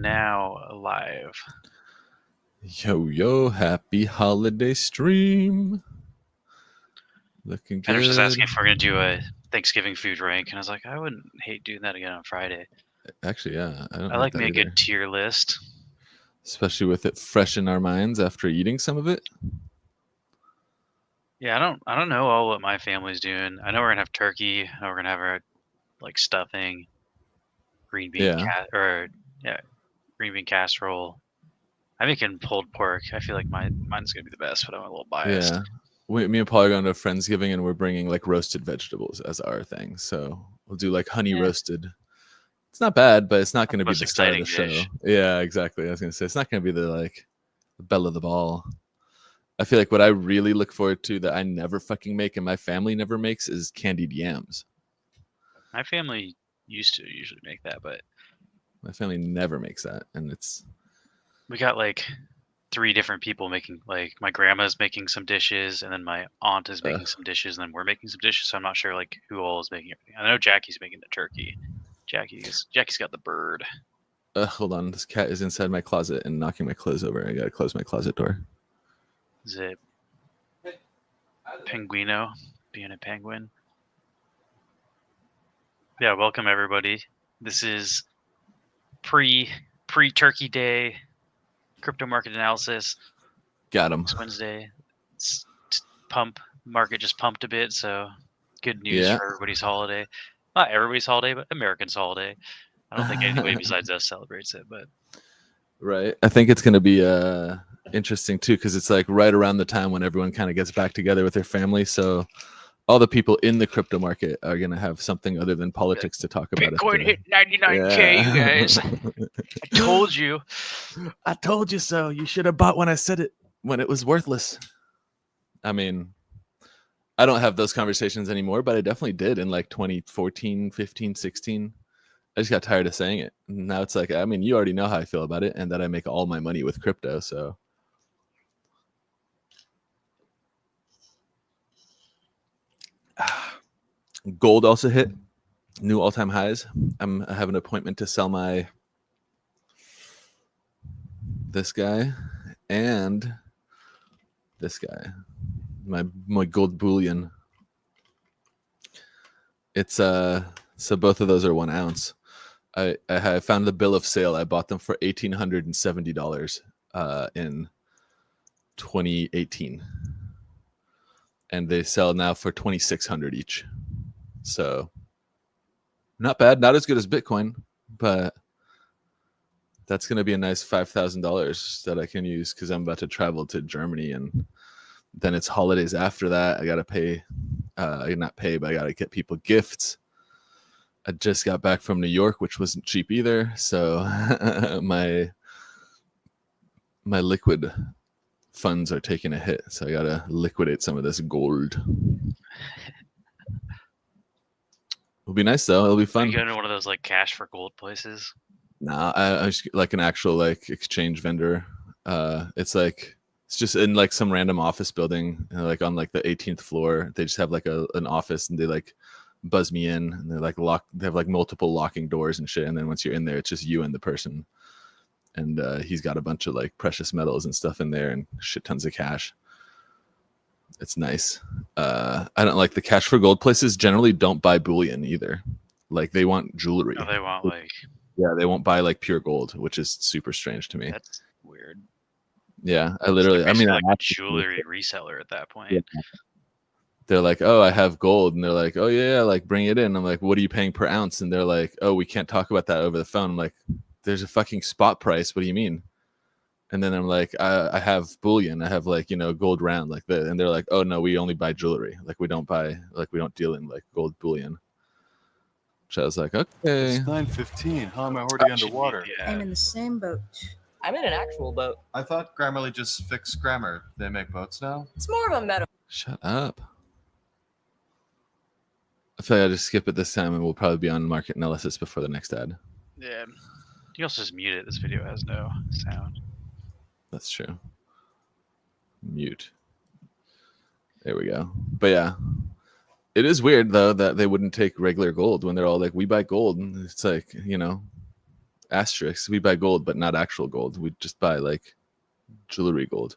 now live. Yo, happy holiday stream. Looking good. And I was just asking if we're going to do a Thanksgiving food rank, and I was like, I wouldn't hate doing that again on Friday. Actually, yeah, I don't I like hate me a that either. good tier list. Especially with it fresh in our minds after eating some of it. Yeah, I don't know all what my family's doing. I know we're gonna have turkey. I know we're gonna have our like stuffing, green bean green bean casserole. I'm making pulled pork. I feel like mine's gonna be the best, but I'm a little biased. Yeah. Me and Paul are going to Friendsgiving and we're bringing like roasted vegetables as our thing. So we'll do like honey roasted. It's not bad, but it's not going to be the star of the show. Yeah, exactly. I was going to say it's not going to be the belle of the ball. I feel like what I really look forward to that I never fucking make and my family never makes is candied yams. My family used to usually make that, but my family never makes that, and we got like 3 different people making, like my grandma's making some dishes, and then my aunt is making some dishes, and then we're making some dishes. So I'm not sure like who all is making everything. I know Jackie's making the turkey. Jackie's got the bird. Hold on, this cat is inside my closet and knocking my clothes over. I gotta close my closet door. Is it Penguino being a penguin? Yeah, welcome everybody. This is pre-turkey day crypto market analysis. Got him. It's Wednesday. Market just pumped a bit, so good news for everybody's holiday. Not everybody's holiday, but Americans' holiday. I don't think anybody besides us celebrates it, but right. I think it's going to be interesting too, because it's like right around the time when everyone kind of gets back together with their family. So all the people in the crypto market are going to have something other than politics to talk about. Bitcoin hit 99K, you guys. I told you. I told you so. You should have bought when I said it, when it was worthless. I mean, I don't have those conversations anymore, but I definitely did in like 2014, 15, 16. I just got tired of saying it. Now it's like, I mean, you already know how I feel about it and that I make all my money with crypto. So gold also hit new all-time highs. I have an appointment to sell this guy and this guy, my gold bullion. It's so both of those are 1 ounce. I found the bill of sale. I bought them for $1,870 in 2018, and they sell now for $2,600 each. So not bad, not as good as Bitcoin, but that's going to be a nice $5,000 that I can use because I'm about to travel to Germany, and then it's holidays after that. I got to pay, not pay, but I got to get people gifts. I just got back from New York, which wasn't cheap either. So my liquid funds are taking a hit. So I got to liquidate some of this gold. It'll be nice though. It'll be fun. Are you going to one of those like cash for gold places? Nah, I was like an actual like exchange vendor. It's just in like some random office building, like on like the 18th floor. They just have like an office, and they like buzz me in, and they're like they have like multiple locking doors and shit, and then once you're in there it's just you and the person, and he's got a bunch of like precious metals and stuff in there and shit tons of cash. It's nice. I don't like the cash for gold places generally don't buy bullion either. Like they want jewelry. Oh, they want like they won't buy like pure gold, which is super strange to me. That's weird. Yeah, I mean like a jewelry reseller at that point. Yeah. They're like, oh, I have gold. And they're like, oh, yeah, like bring it in. I'm like, what are you paying per ounce? And they're like, oh, we can't talk about that over the phone. I'm like, there's a fucking spot price. What do you mean? And then I'm like, I have bullion. I have like, gold round like that. And they're like, oh, no, we only buy jewelry. Like we don't deal in like gold bullion. Which I was like, okay. It's 9:15. How am I already underwater? I'm in the same boat. I'm in an actual boat. I thought Grammarly just fixed grammar. They make boats now? It's more of a metaphor. Shut up. I feel like I just skip it this time, and we'll probably be on market analysis before the next ad. Yeah. You also just mute it. This video has no sound. That's true. Mute. There we go. But yeah, it is weird though that they wouldn't take regular gold when they're all like, we buy gold. And it's like, asterisk. We buy gold, but not actual gold. We just buy like jewelry gold.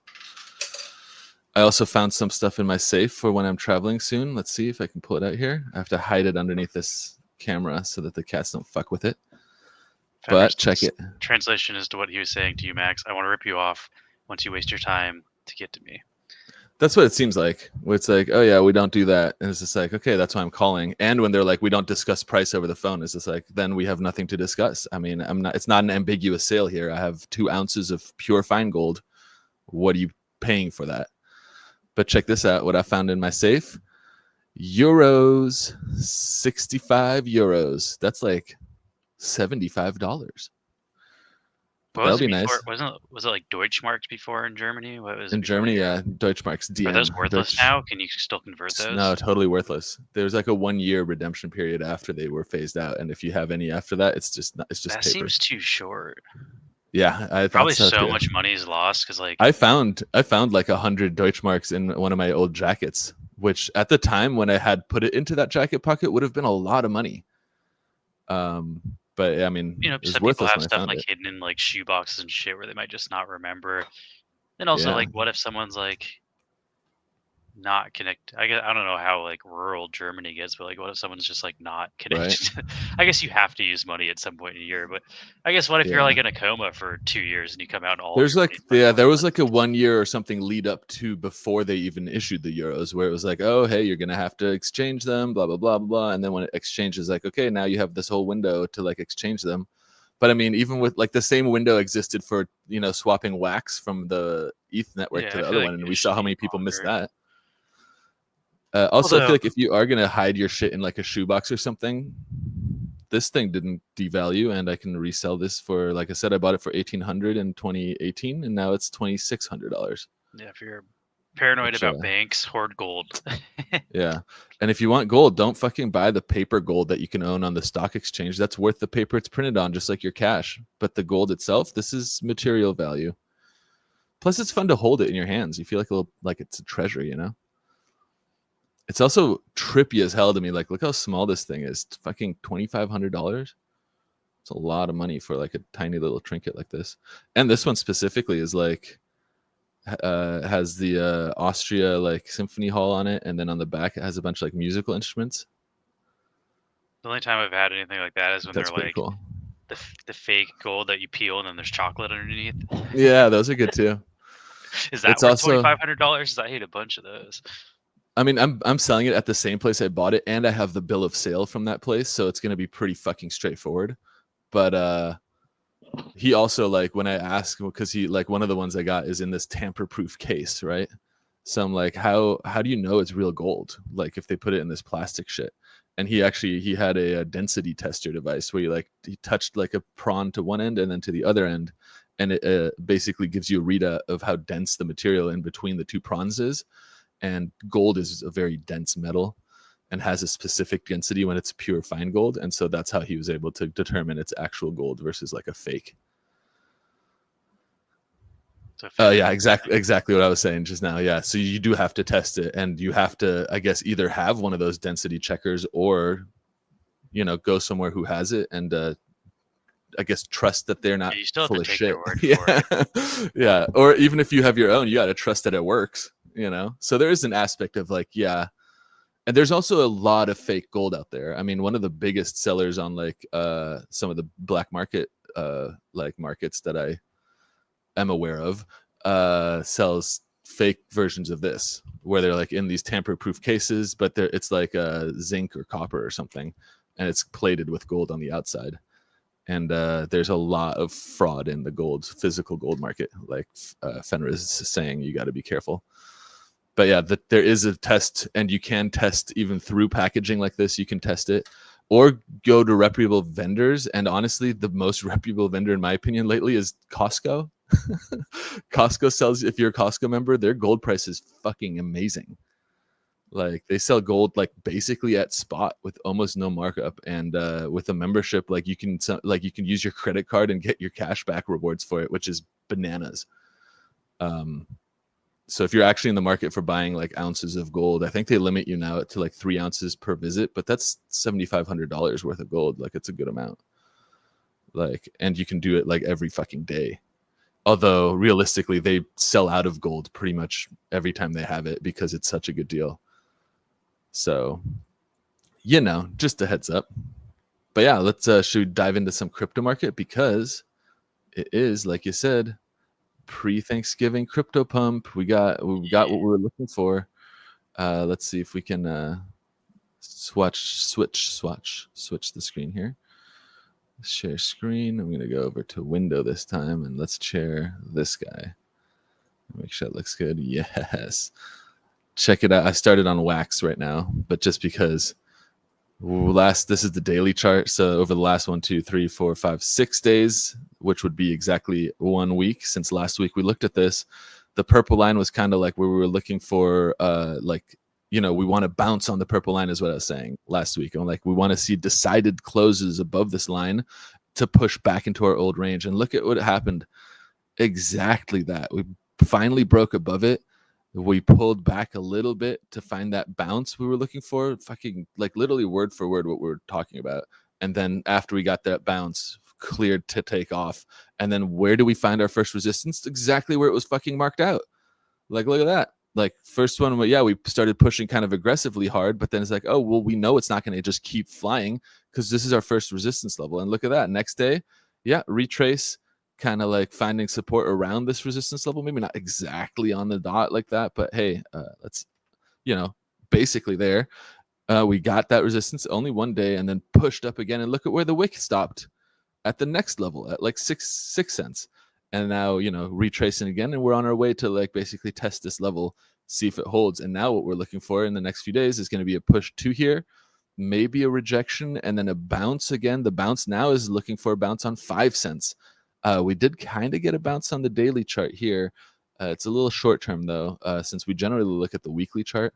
I also found some stuff in my safe for when I'm traveling soon. Let's see if I can pull it out here. I have to hide it underneath this camera so that the cats don't fuck with it. But check it. Translation is to what he was saying to you, Max. I want to rip you off once you waste your time to get to me. That's what it seems like. Where it's like, oh yeah, we don't do that, and it's just like, okay, that's why I'm calling. And when they're like, we don't discuss price over the phone, it's just like, then we have nothing to discuss. I mean, I'm not. It's not an ambiguous sale here. I have 2 ounces of pure fine gold. What are you paying for that? But check this out. What I found in my safe: euros, 65 euros. That's like $75. That'll be nice. Was it like Deutschmarks before in Germany? What was it in Germany? Yeah, Deutschmarks. DM. Are those worthless now? Can you still convert those? No, totally worthless. There's like a 1-year redemption period after they were phased out, and if you have any after that, it's just that paper. Seems too short. Yeah, I probably so much money is lost because like I found like 100 Deutschmarks in one of my old jackets, which at the time when I had put it into that jacket pocket would have been a lot of money. But I mean, you know, some people have stuff like hidden in like shoe boxes and shit where they might just not remember. And also, like, what if someone's like not connected? I don't know how like rural Germany gets, but like, what if someone's just like not connected? Right. I guess you have to use money at some point in a year, but I guess what if you're like in a coma for 2 years and you come out and all there's like there was like a 1 year or something lead up to before they even issued the euros where it was like, oh hey, you're gonna have to exchange them, blah blah blah blah blah, and then when it exchanges, like, okay, now you have this whole window to like exchange them. But I mean, even with like the same window existed for, you know, swapping wax from the ETH network to the other one, and we saw how many people missed that. Also, I feel like if you are going to hide your shit in like a shoebox or something, this thing didn't devalue, and I can resell this for, like I said, I bought it for $1,800 in 2018, and now it's $2,600. Yeah, if you're paranoid about banks, hoard gold. Yeah, and if you want gold, don't fucking buy the paper gold that you can own on the stock exchange. That's worth the paper it's printed on, just like your cash. But the gold itself, this is material value. Plus, it's fun to hold it in your hands. You feel like it's a treasure, you know. It's also trippy as hell to me. Like, look how small this thing is. It's fucking $2,500. It's a lot of money for like a tiny little trinket like this. And this one specifically is like has the Austria like symphony hall on it, and then on the back it has a bunch of like musical instruments. The only time I've had anything like that is when they're like cool. the fake gold that you peel and then there's chocolate underneath. Yeah, those are good too. Is that worth $2,500? I hate a bunch of those. I mean, I'm selling it at the same place I bought it, and I have the bill of sale from that place, so it's gonna be pretty fucking straightforward. But he also, like, when I asked, because he, like, one of the ones I got is in this tamper-proof case, right? So I'm like, how do you know it's real gold? Like, if they put it in this plastic shit. And he had a density tester device where he touched like a prawn to one end and then to the other end, and it basically gives you a readout of how dense the material in between the two prawns is. And gold is a very dense metal and has a specific density when it's pure fine gold. And so that's how he was able to determine it's actual gold versus like a fake. Yeah, exactly what I was saying just now. Yeah. So you do have to test it, and you have to, I guess, either have one of those density checkers or, you know, go somewhere who has it and, I guess, trust that they're not full of shit. Yeah. Yeah. Or even if you have your own, you got to trust that it works. You know, so there is an aspect of like, yeah. And there's also a lot of fake gold out there. I mean, one of the biggest sellers on like some of the black market like markets that I am aware of sells fake versions of this, where they're like in these tamper-proof cases, but it's like zinc or copper or something, and it's plated with gold on the outside. And there's a lot of fraud in the physical gold market. Like Fenris is saying, you got to be careful. But yeah, there is a test, and you can test even through packaging like this. You can test it or go to reputable vendors. And honestly, the most reputable vendor, in my opinion, lately is Costco. Costco sells, if you're a Costco member, their gold price is fucking amazing. Like, they sell gold like basically at spot with almost no markup. And with a membership, like you can use your credit card and get your cash back rewards for it, which is bananas. So if you're actually in the market for buying like ounces of gold, I think they limit you now to like 3 ounces per visit, but that's $7,500 worth of gold. Like, it's a good amount. like, and you can do it like every fucking day. Although realistically, they sell out of gold pretty much every time they have it because it's such a good deal. So, just a heads up. But yeah, let's should we dive into some crypto market, because it is, like you said, pre-Thanksgiving crypto pump. We got what we were looking for. Let's see if we can switch the screen here. Share screen. I'm gonna go over to window this time, and let's share this guy. Make sure it looks good. Yes. Check it out. I started on wax right now, but just because this is the daily chart. So over the last 1, 2, 3, 4, 5, 6 days, which would be exactly 1 week since last week we looked at this, the purple line was kind of like where we were looking for we want to bounce on the purple line, is what I was saying last week. I'm like, we want to see decided closes above this line to push back into our old range. And look at what happened. Exactly that. We finally broke above it. We pulled back a little bit to find that bounce we were looking for, fucking like literally word for word what we were talking about. And then after we got that bounce, cleared to take off. And then where do we find our first resistance? Exactly where it was fucking marked out. Like, look at that. Like, first one, we started pushing kind of aggressively hard, but then it's like, oh, well, we know it's not going to just keep flying because this is our first resistance level. And look at that. Next day, retrace, kind of like finding support around this resistance level. Maybe not exactly on the dot like that, but hey, let's, basically there. We got that resistance only 1 day and then pushed up again. And look at where the wick stopped at the next level at like 6 cents. And now, retracing again, and we're on our way to like basically test this level, see if it holds. And now what we're looking for in the next few days is going to be a push to here, maybe a rejection, and then a bounce again. The bounce now is looking for a bounce on 5 cents. We did kind of get a bounce on the daily chart here. It's a little short term though, since we generally look at the weekly chart.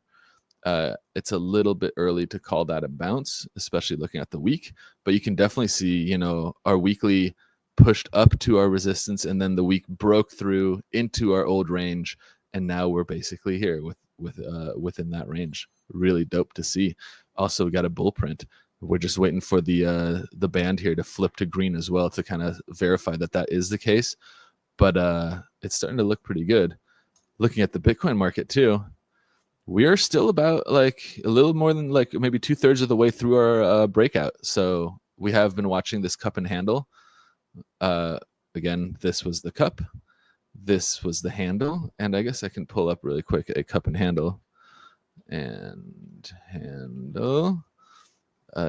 It's a little bit early to call that a bounce, especially looking at the week. But you can definitely see, our weekly pushed up to our resistance, and then the week broke through into our old range, and now we're basically here within that range. Really dope to see. Also, we got a bull print. We're just waiting for the band here to flip to green as well to kind of verify that is the case. But it's starting to look pretty good. Looking at the Bitcoin market too, we are still about like a little more than like maybe 2/3 of the way through our breakout. So we have been watching this cup and handle. Again, this was the cup, this was the handle, and I guess I can pull up really quick a cup and handle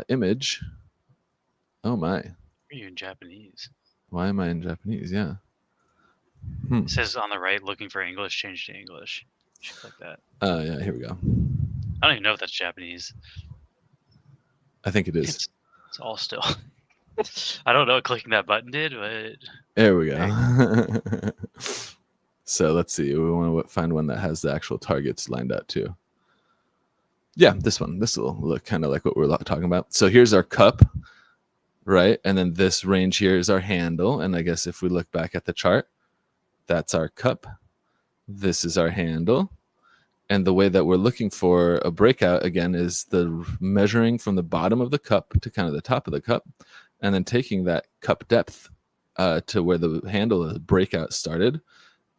image. Oh my. Are you in Japanese? Why am I in Japanese? Yeah. It says on the right, looking for English, change to English. Shit like that. Yeah, here we go. I don't even know if that's Japanese. I think it is. It's all still. I don't know what clicking that button did, but there we go. So let's see. We want to find one that has the actual targets lined out too. Yeah, this one. This will look kind of like what we're talking about. So here's our cup, right? And then this range here is our handle. And I guess if we look back at the chart, that's our cup. This is our handle. And the way that we're looking for a breakout, again, is the measuring from the bottom of the cup to kind of the top of the cup, and then taking that cup depth to where the handle of the breakout started,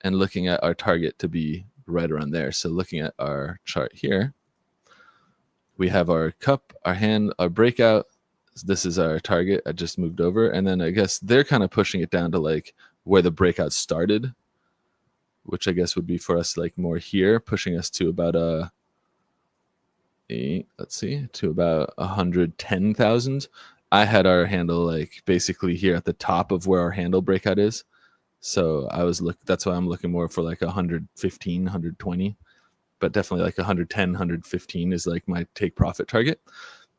and looking at our target to be right around there. So looking at our chart here, we have our cup, our hand, our breakout. This is our target. I just moved over. And then I guess they're kind of pushing it down to like where the breakout started, which I guess would be for us like more here, pushing us to about to about 110,000. I had our handle like basically here at the top of where our handle breakout is. So that's why I'm looking more for like 115, 120, but definitely like 110, 115 is like my take profit target.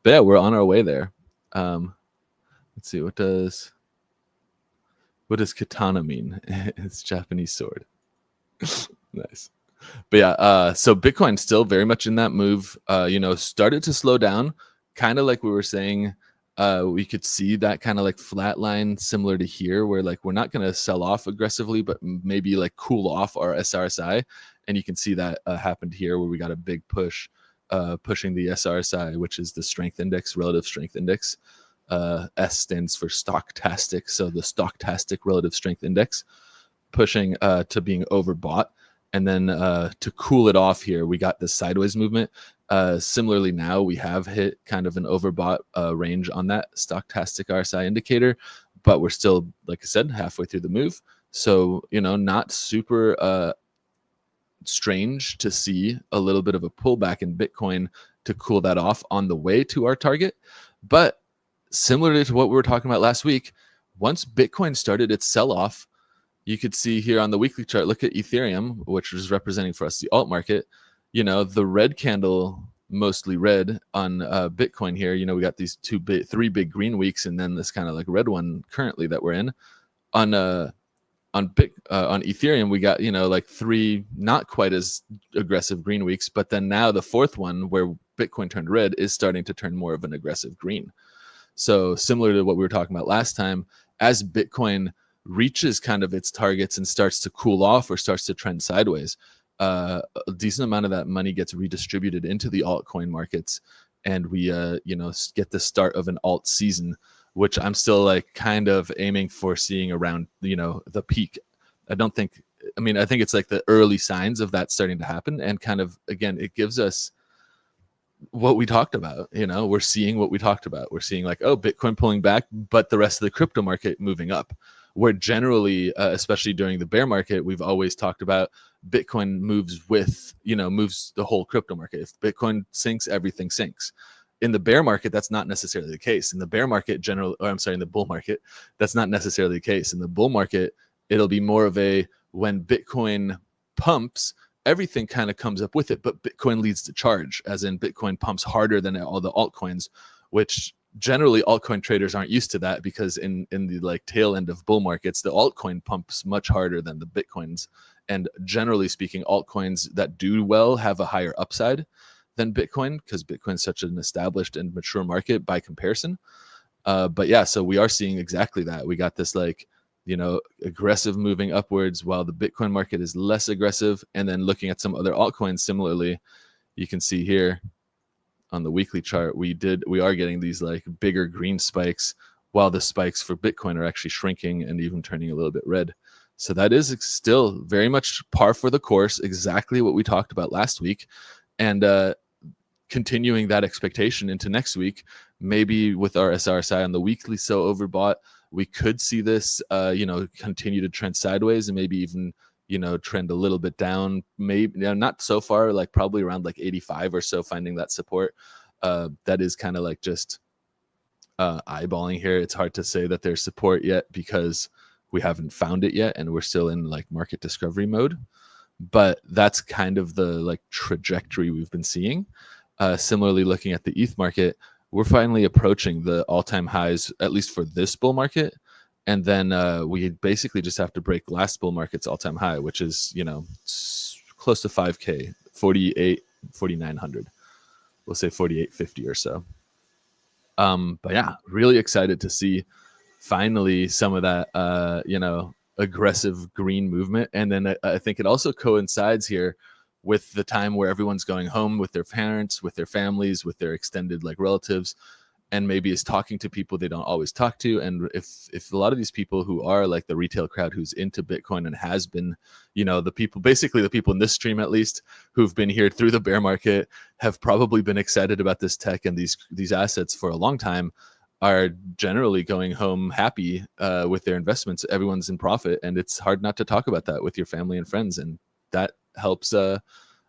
But yeah, we're on our way there. Let's see, what does katana mean? It's Japanese sword. Nice. But yeah, so Bitcoin still very much in that move, started to slow down, kind of like we were saying. We could see that kind of like flat line similar to here, where like we're not going to sell off aggressively, but maybe like cool off our SRSI. And you can see that happened here, where we got a big push, pushing the SRSI, which is the strength index, relative strength index, S stands for stochastic, so the stochastic relative strength index, pushing to being overbought. And then to cool it off here, we got this sideways movement. Similarly, now we have hit kind of an overbought range on that stochastic RSI indicator, but we're still, like I said, halfway through the move. So, not super strange to see a little bit of a pullback in Bitcoin to cool that off on the way to our target. But similar to what we were talking about last week, once Bitcoin started its sell-off, you could see here on the weekly chart, look at Ethereum, which is representing for us the alt market. The red candle, mostly red on Bitcoin here. We got these three big green weeks, and then this kind of like red one currently that we're in. On Ethereum, we got like three not quite as aggressive green weeks, but then now the fourth one where Bitcoin turned red is starting to turn more of an aggressive green. So similar to what we were talking about last time, as Bitcoin reaches kind of its targets and starts to cool off or starts to trend sideways, a decent amount of that money gets redistributed into the altcoin markets, and we get the start of an alt season, which I'm still like kind of aiming for seeing around the peak. I think it's like the early signs of that starting to happen, and kind of again it gives us what we talked about. We're seeing what we talked about. We're seeing like, oh, Bitcoin pulling back, but the rest of the crypto market moving up. Where generally, especially during the bear market, we've always talked about Bitcoin moves the whole crypto market. If Bitcoin sinks, everything sinks. In the bear market, that's not necessarily the case. In the bear market, in the bull market, that's not necessarily the case. In the bull market, it'll be more of a, when Bitcoin pumps, everything kind of comes up with it, but Bitcoin leads the charge, as in Bitcoin pumps harder than all the altcoins, which generally altcoin traders aren't used to that, because in the like tail end of bull markets, the altcoin pumps much harder than the Bitcoins. And generally speaking, altcoins that do well have a higher upside than Bitcoin, because Bitcoin is such an established and mature market by comparison. But yeah, so we are seeing exactly that. We got this like, aggressive moving upwards while the Bitcoin market is less aggressive. And then looking at some other altcoins similarly, you can see here on the weekly chart, we are getting these like bigger green spikes, while the spikes for Bitcoin are actually shrinking and even turning a little bit red. So that is still very much par for the course, exactly what we talked about last week. And continuing that expectation into next week, maybe with our SRSI on the weekly so overbought, we could see this, continue to trend sideways and maybe even, trend a little bit down. Maybe not so far, like probably around like 85 or so, finding that support. That is kind of like just eyeballing here. It's hard to say that there's support yet because we haven't found it yet, and we're still in like market discovery mode. But that's kind of the like trajectory we've been seeing. Similarly, looking at the ETH market, we're finally approaching the all-time highs, at least for this bull market. And then we basically just have to break last bull market's all-time high, which is, close to 5K, 4,900. We'll say 4,850 or so. But yeah, really excited to see finally some of that, aggressive green movement. And then I think it also coincides here with the time where everyone's going home with their parents, with their families, with their extended like relatives, and maybe is talking to people they don't always talk to. And if a lot of these people who are like the retail crowd who's into Bitcoin and has been, the people in this stream at least who've been here through the bear market have probably been excited about this tech and these assets for a long time, are generally going home happy with their investments. Everyone's in profit, and it's hard not to talk about that with your family and friends, and that helps the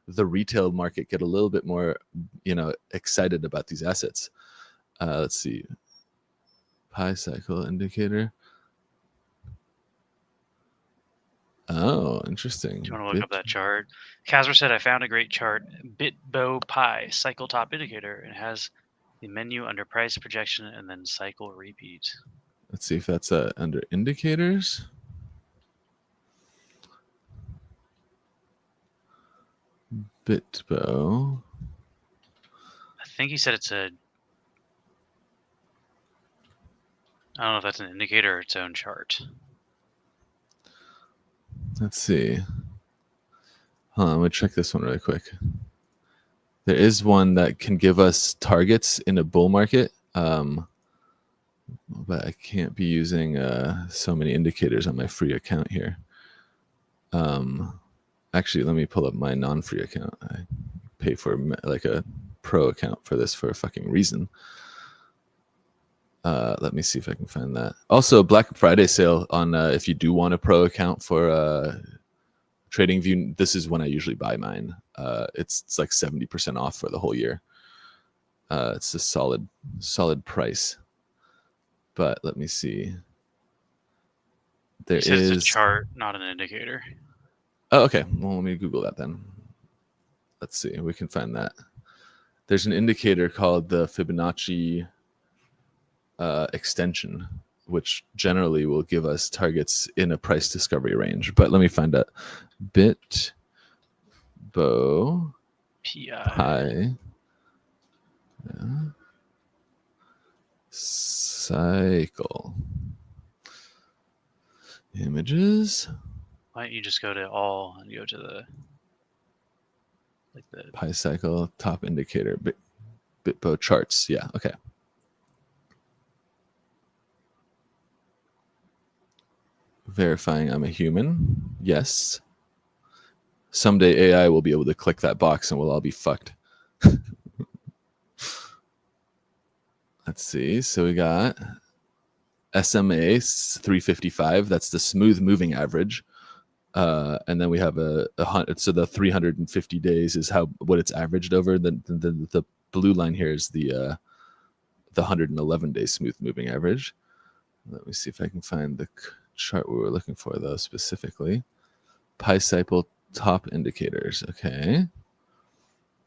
retail market get a little bit more, excited about these assets. Let's see, Pi cycle indicator. Oh, interesting. Do you want to look up that chart? Casper said, I found a great chart, BitBo Pi cycle top indicator. It has the menu under price projection and then cycle repeat. Let's see if that's under indicators. BitBo. I think he said it's a, I don't know if that's an indicator or its own chart. Let's see. Hold on, I'm going to check this one really quick. There is one that can give us targets in a bull market. but I can't be using so many indicators on my free account here. Actually, let me pull up my non-free account. I pay for like a pro account for this for a fucking reason. Let me see if I can find that. Also, Black Friday sale on if you do want a pro account for TradingView. This is when I usually buy mine. It's like 70% off for the whole year. It's a solid price. But let me see. There is a chart, not an indicator. Oh, okay. Well, let me Google that then. Let's see. We can find that. There's an indicator called the Fibonacci extension, which generally will give us targets in a price discovery range. But let me find out. BitBo Pi cycle images. Why don't you just go to all and go to the Pi cycle top indicator BitBo charts. Yeah, okay. Verifying I'm a human. Yes. Someday AI will be able to click that box and we'll all be fucked. Let's see. So we got SMA 355. That's the smooth moving average. And then we have so the 350 days is what it's averaged over. The blue line here is the 111 day smooth moving average. Let me see if I can find the chart we were looking for though specifically. Pi cycle top indicators. Okay.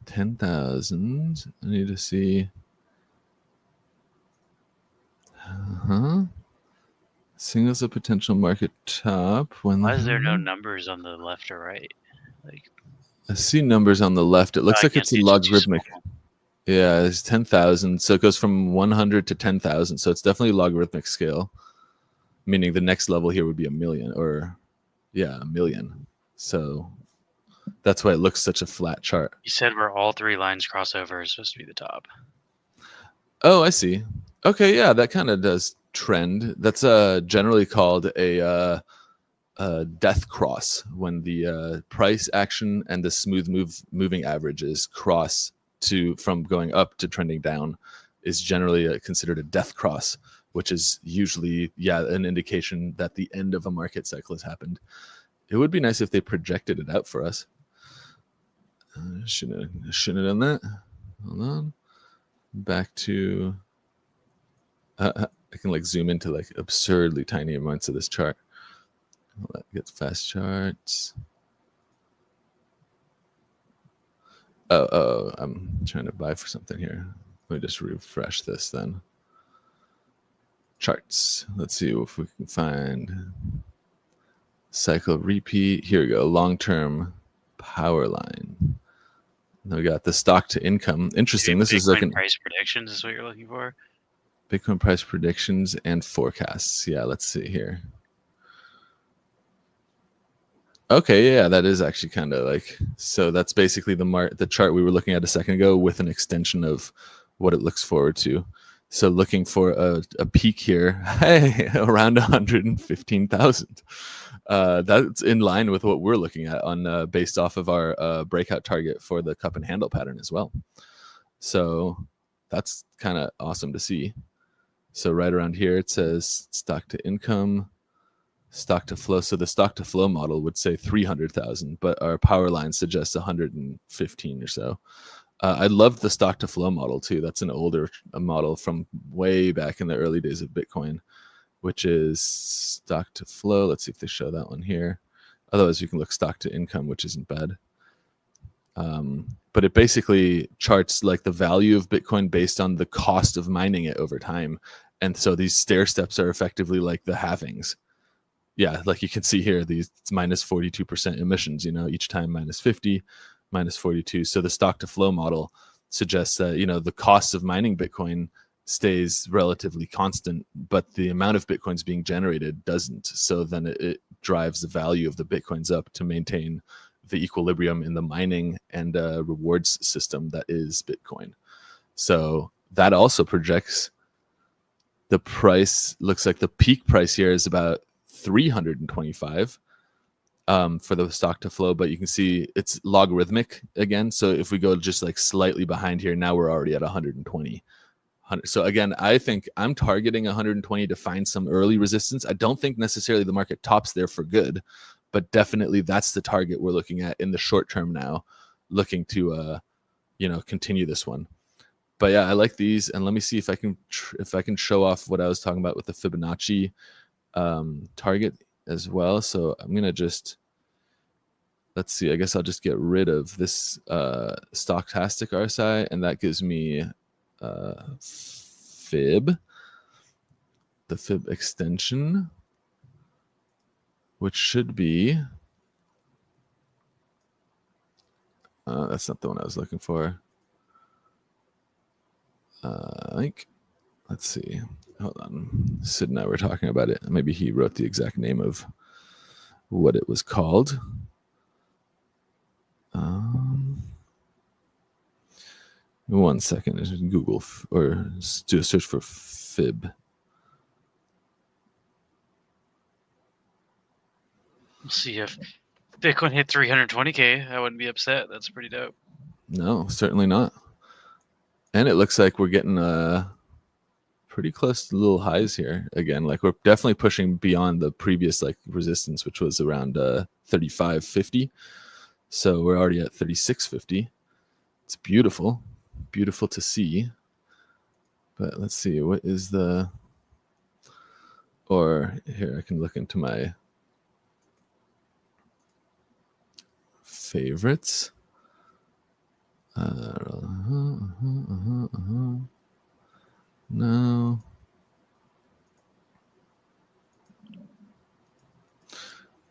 10,000. I need to see. Signals a potential market top. Why is there no numbers on the left or right? Like, I see numbers on the left. It looks like it's a logarithmic. Yeah, it's 10,000. So it goes from 100 to 10,000. So it's definitely logarithmic scale, meaning the next level here would be 1,000,000 or, yeah, 1,000,000. So that's why it looks such a flat chart. You said where all three lines cross over is supposed to be the top. Oh, I see. Okay, yeah, that kind of does trend. That's generally called a death cross, when the price action and the smooth moving averages cross from going up to trending down is generally considered a death cross, which is usually an indication that the end of a market cycle has happened. It would be nice if they projected it out for us. Shouldn't have done that. Hold on. Back to I can like zoom into like absurdly tiny amounts of this chart. Let's get fast charts. Oh, I'm trying to buy for something here. Let me just refresh this then. Charts. Let's see if we can find cycle repeat. Here we go. Long-term power line. Then we got the stock to income. Interesting. This is looking price predictions is what you're looking for. Bitcoin price predictions and forecasts. Yeah, let's see here. Okay, yeah, that is actually kind of like, so that's basically the chart we were looking at a second ago with an extension of what it looks forward to. So looking for a peak here, hey, around 115,000. That's in line with what we're looking at on based off of our breakout target for the cup and handle pattern as well. So that's kind of awesome to see. So right around here, it says stock to income, stock to flow. So the stock to flow model would say 300,000, but our power line suggests 115 or so. I love the stock to flow model too. That's an older model from way back in the early days of Bitcoin, which is stock to flow. Let's see if they show that one here. Otherwise, you can look stock to income, which isn't bad. But it basically charts like the value of Bitcoin based on the cost of mining it over time. And so these stair steps are effectively like the halvings. Yeah, like you can see here, these minus 42% emissions, each time minus 50, minus 42. So the stock to flow model suggests that, the cost of mining Bitcoin stays relatively constant, but the amount of Bitcoins being generated doesn't. So then it drives the value of the Bitcoins up to maintain the equilibrium in the mining and rewards system that is Bitcoin. So that also projects The price looks like the peak price here is about 325 for the stock to flow, but you can see it's logarithmic again. So if we go just like slightly behind here, now we're already at 120. So again, I think I'm targeting 120 to find some early resistance. I don't think necessarily the market tops there for good, but definitely that's the target we're looking at in the short term now, looking to continue this one. But yeah, I like these, and let me see if I can show off what I was talking about with the Fibonacci target as well. So I'm gonna just, let's see, I guess I'll just get rid of this stochastic RSI, and that gives me the fib extension, which should be that's not the one I was looking for. Let's see, hold on, Sid and I were talking about it. Maybe he wrote the exact name of what it was called. One second, just Google or do a search for fib. We'll see if Bitcoin hit 320K. I wouldn't be upset. That's pretty dope. No, certainly not. And it looks like we're getting pretty close to little highs here again. Like we're definitely pushing beyond the previous like resistance, which was around 35.50. So we're already at 36.50. It's beautiful to see. But let's see, what is the, or here I can look into my favorites. No.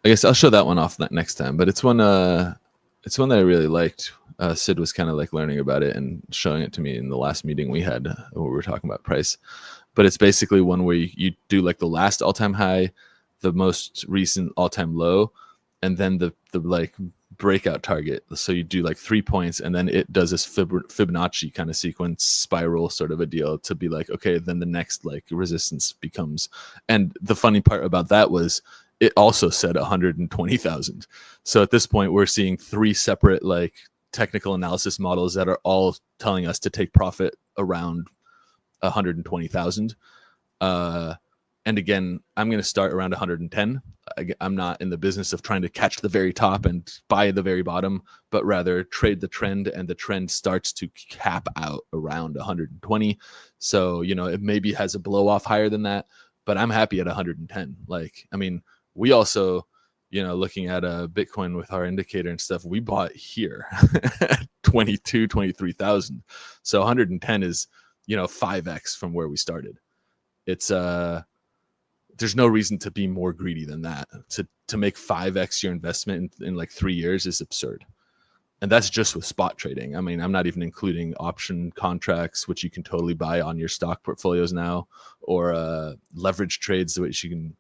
I guess I'll show that one off next time, but it's one that I really liked. Sid was kind of like learning about it and showing it to me in the last meeting we had where we were talking about price. But it's basically one where you do like the last all-time high, the most recent all-time low, and then the like breakout target. So you do like 3 points, and then it does this Fibonacci kind of sequence spiral sort of a deal to be like, okay, then the next like resistance becomes. And the funny part about that was it also said 120,000. So at this point, we're seeing 3 separate like technical analysis models that are all telling us to take profit around 120,000. And again, I'm going to start around 110. I'm not in the business of trying to catch the very top and buy the very bottom, but rather trade the trend, and the trend starts to cap out around 120. So, it maybe has a blow off higher than that, but I'm happy at 110. Like, I mean, we also, looking at a Bitcoin with our indicator and stuff, we bought here at 23,000. So 110 is, 5x from where we started. It's there's no reason to be more greedy than that. To make 5x your investment in like 3 years is absurd. And that's just with spot trading. I mean, I'm not even including option contracts, which you can totally buy on your stock portfolios now, or leverage trades, which you can,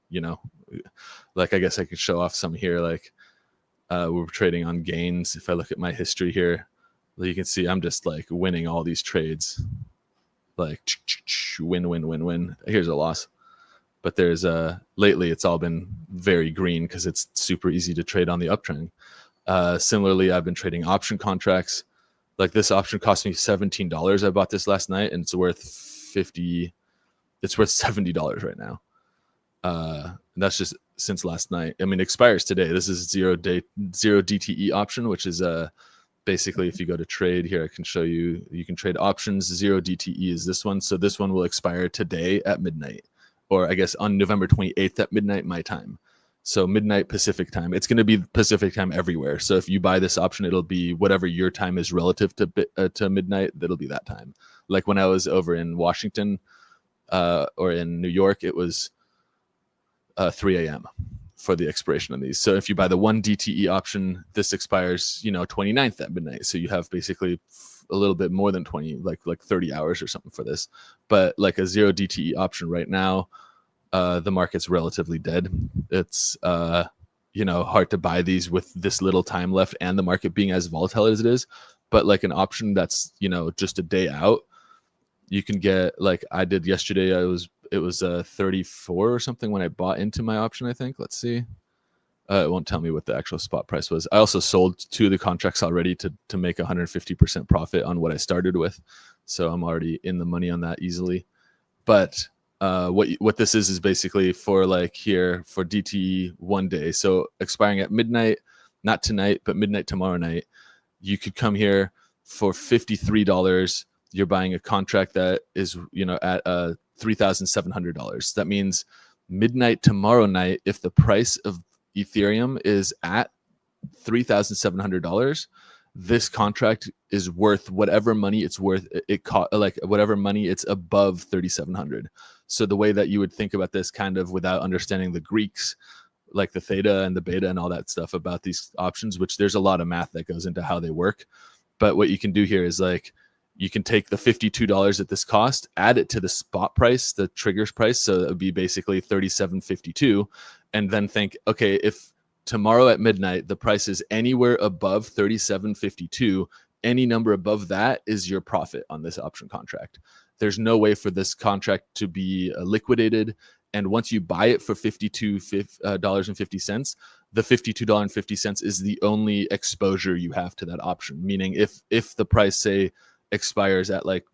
like, I guess I could show off some here. Like we're trading on gains. If I look at my history here, you can see I'm just like winning all these trades. Like win. Here's a loss. But there's lately it's all been very green because it's super easy to trade on the uptrend. Similarly, I've been trading option contracts. Like this option cost me $17. I bought this last night, and it's worth $70 right now. And that's just since last night. I mean, it expires today. This is zero DTE option, which is basically if you go to trade here, I can show you. You can trade options. Zero DTE is this one. So this one will expire today at midnight, or I guess on November 28th at midnight my time. So midnight Pacific time. It's going to be Pacific time everywhere. So if you buy this option, it'll be whatever your time is relative to midnight. That'll be that time. Like when I was over in Washington or in New York, it was 3 a.m. for the expiration of these. So if you buy the 1 DTE option, this expires 29th at midnight. So you have basically a little bit more than 20, like 30 hours or something for this. But like a 0 DTE option right now, the market's relatively dead. It's hard to buy these with this little time left and the market being as volatile as it is. But like an option that's just a day out, you can get, like I did yesterday, it was 34 or something when I bought into my option, I think. Let's see. It won't tell me what the actual spot price was. I also sold 2 of the contracts already to make 150% profit on what I started with. So I'm already in the money on that easily. But what this is basically for like here for DTE 1 day. So expiring at midnight, not tonight, but midnight tomorrow night, you could come here for $53. You're buying a contract that is, at $3,700. That means midnight tomorrow night, if the price of Ethereum is at $3,700, this contract is worth whatever money it's worth. Like whatever money it's above 3,700. So the way that you would think about this, kind of without understanding the Greeks, like the theta and the beta and all that stuff about these options, which there's a lot of math that goes into how they work. But what you can do here is like, you can take the $52 at this cost, add it to the spot price, the triggers price. So it would be basically $37.52. And then think, okay, if tomorrow at midnight, the price is anywhere above $37.52, any number above that is your profit on this option contract. There's no way for this contract to be liquidated. And once you buy it for $52.50, the $52.50 is the only exposure you have to that option. Meaning if the price, say, expires at like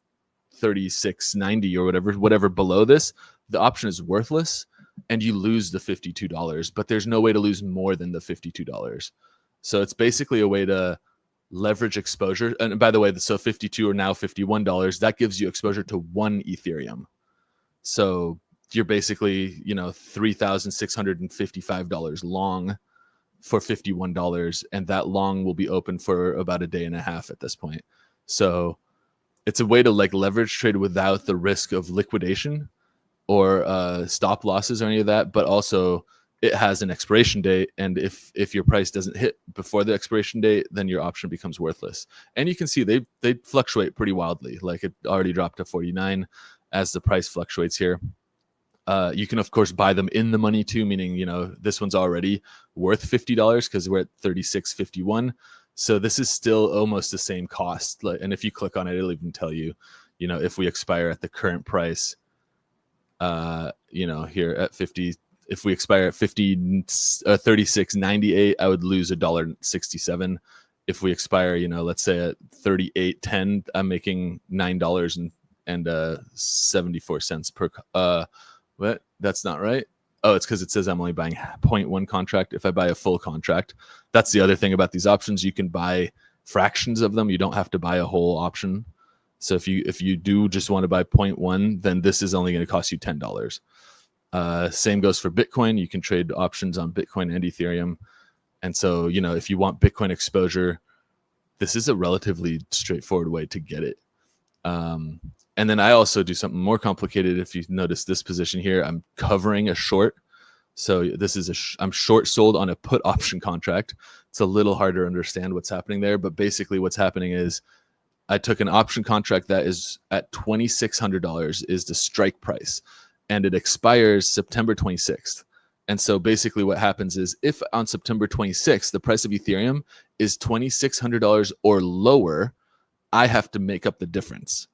36.90 or whatever below this, the option is worthless and you lose the $52, but there's no way to lose more than the $52. So it's basically a way to leverage exposure. And by the way, so 52 or now $51, that gives you exposure to 1 Ethereum. So you're basically, $3,655 long for $51, and that long will be open for about a day and a half at this point. So it's a way to like leverage trade without the risk of liquidation or stop losses or any of that, but also it has an expiration date, and if your price doesn't hit before the expiration date, then your option becomes worthless. And you can see they fluctuate pretty wildly. Like it already dropped to 49 as the price fluctuates here. You can of course buy them in the money too, meaning this one's already worth $50 because we're at 36.51. So this is still almost the same cost. And if you click on it, it'll even tell you, if we expire at the current price, here at 50, if we expire at 36.98, I would lose $1.67. If we expire, let's say at 38.10, I'm making $9.74 per. What? That's not right. Oh, it's because it says I'm only buying 0.1 contract. If I buy a full contract, that's the other thing about these options. You can buy fractions of them. You don't have to buy a whole option. So if you do just want to buy 0.1, then this is only going to cost you $10. Same goes for Bitcoin. You can trade options on Bitcoin and Ethereum. And so, if you want Bitcoin exposure, this is a relatively straightforward way to get it. And then I also do something more complicated. If you notice this position here, I'm covering a short. So this is I'm short sold on a put option contract. It's a little harder to understand what's happening there, but basically what's happening is I took an option contract that is at $2,600 is the strike price, and it expires September 26th. And so basically what happens is if on September 26th, the price of Ethereum is $2,600 or lower, I have to make up the difference.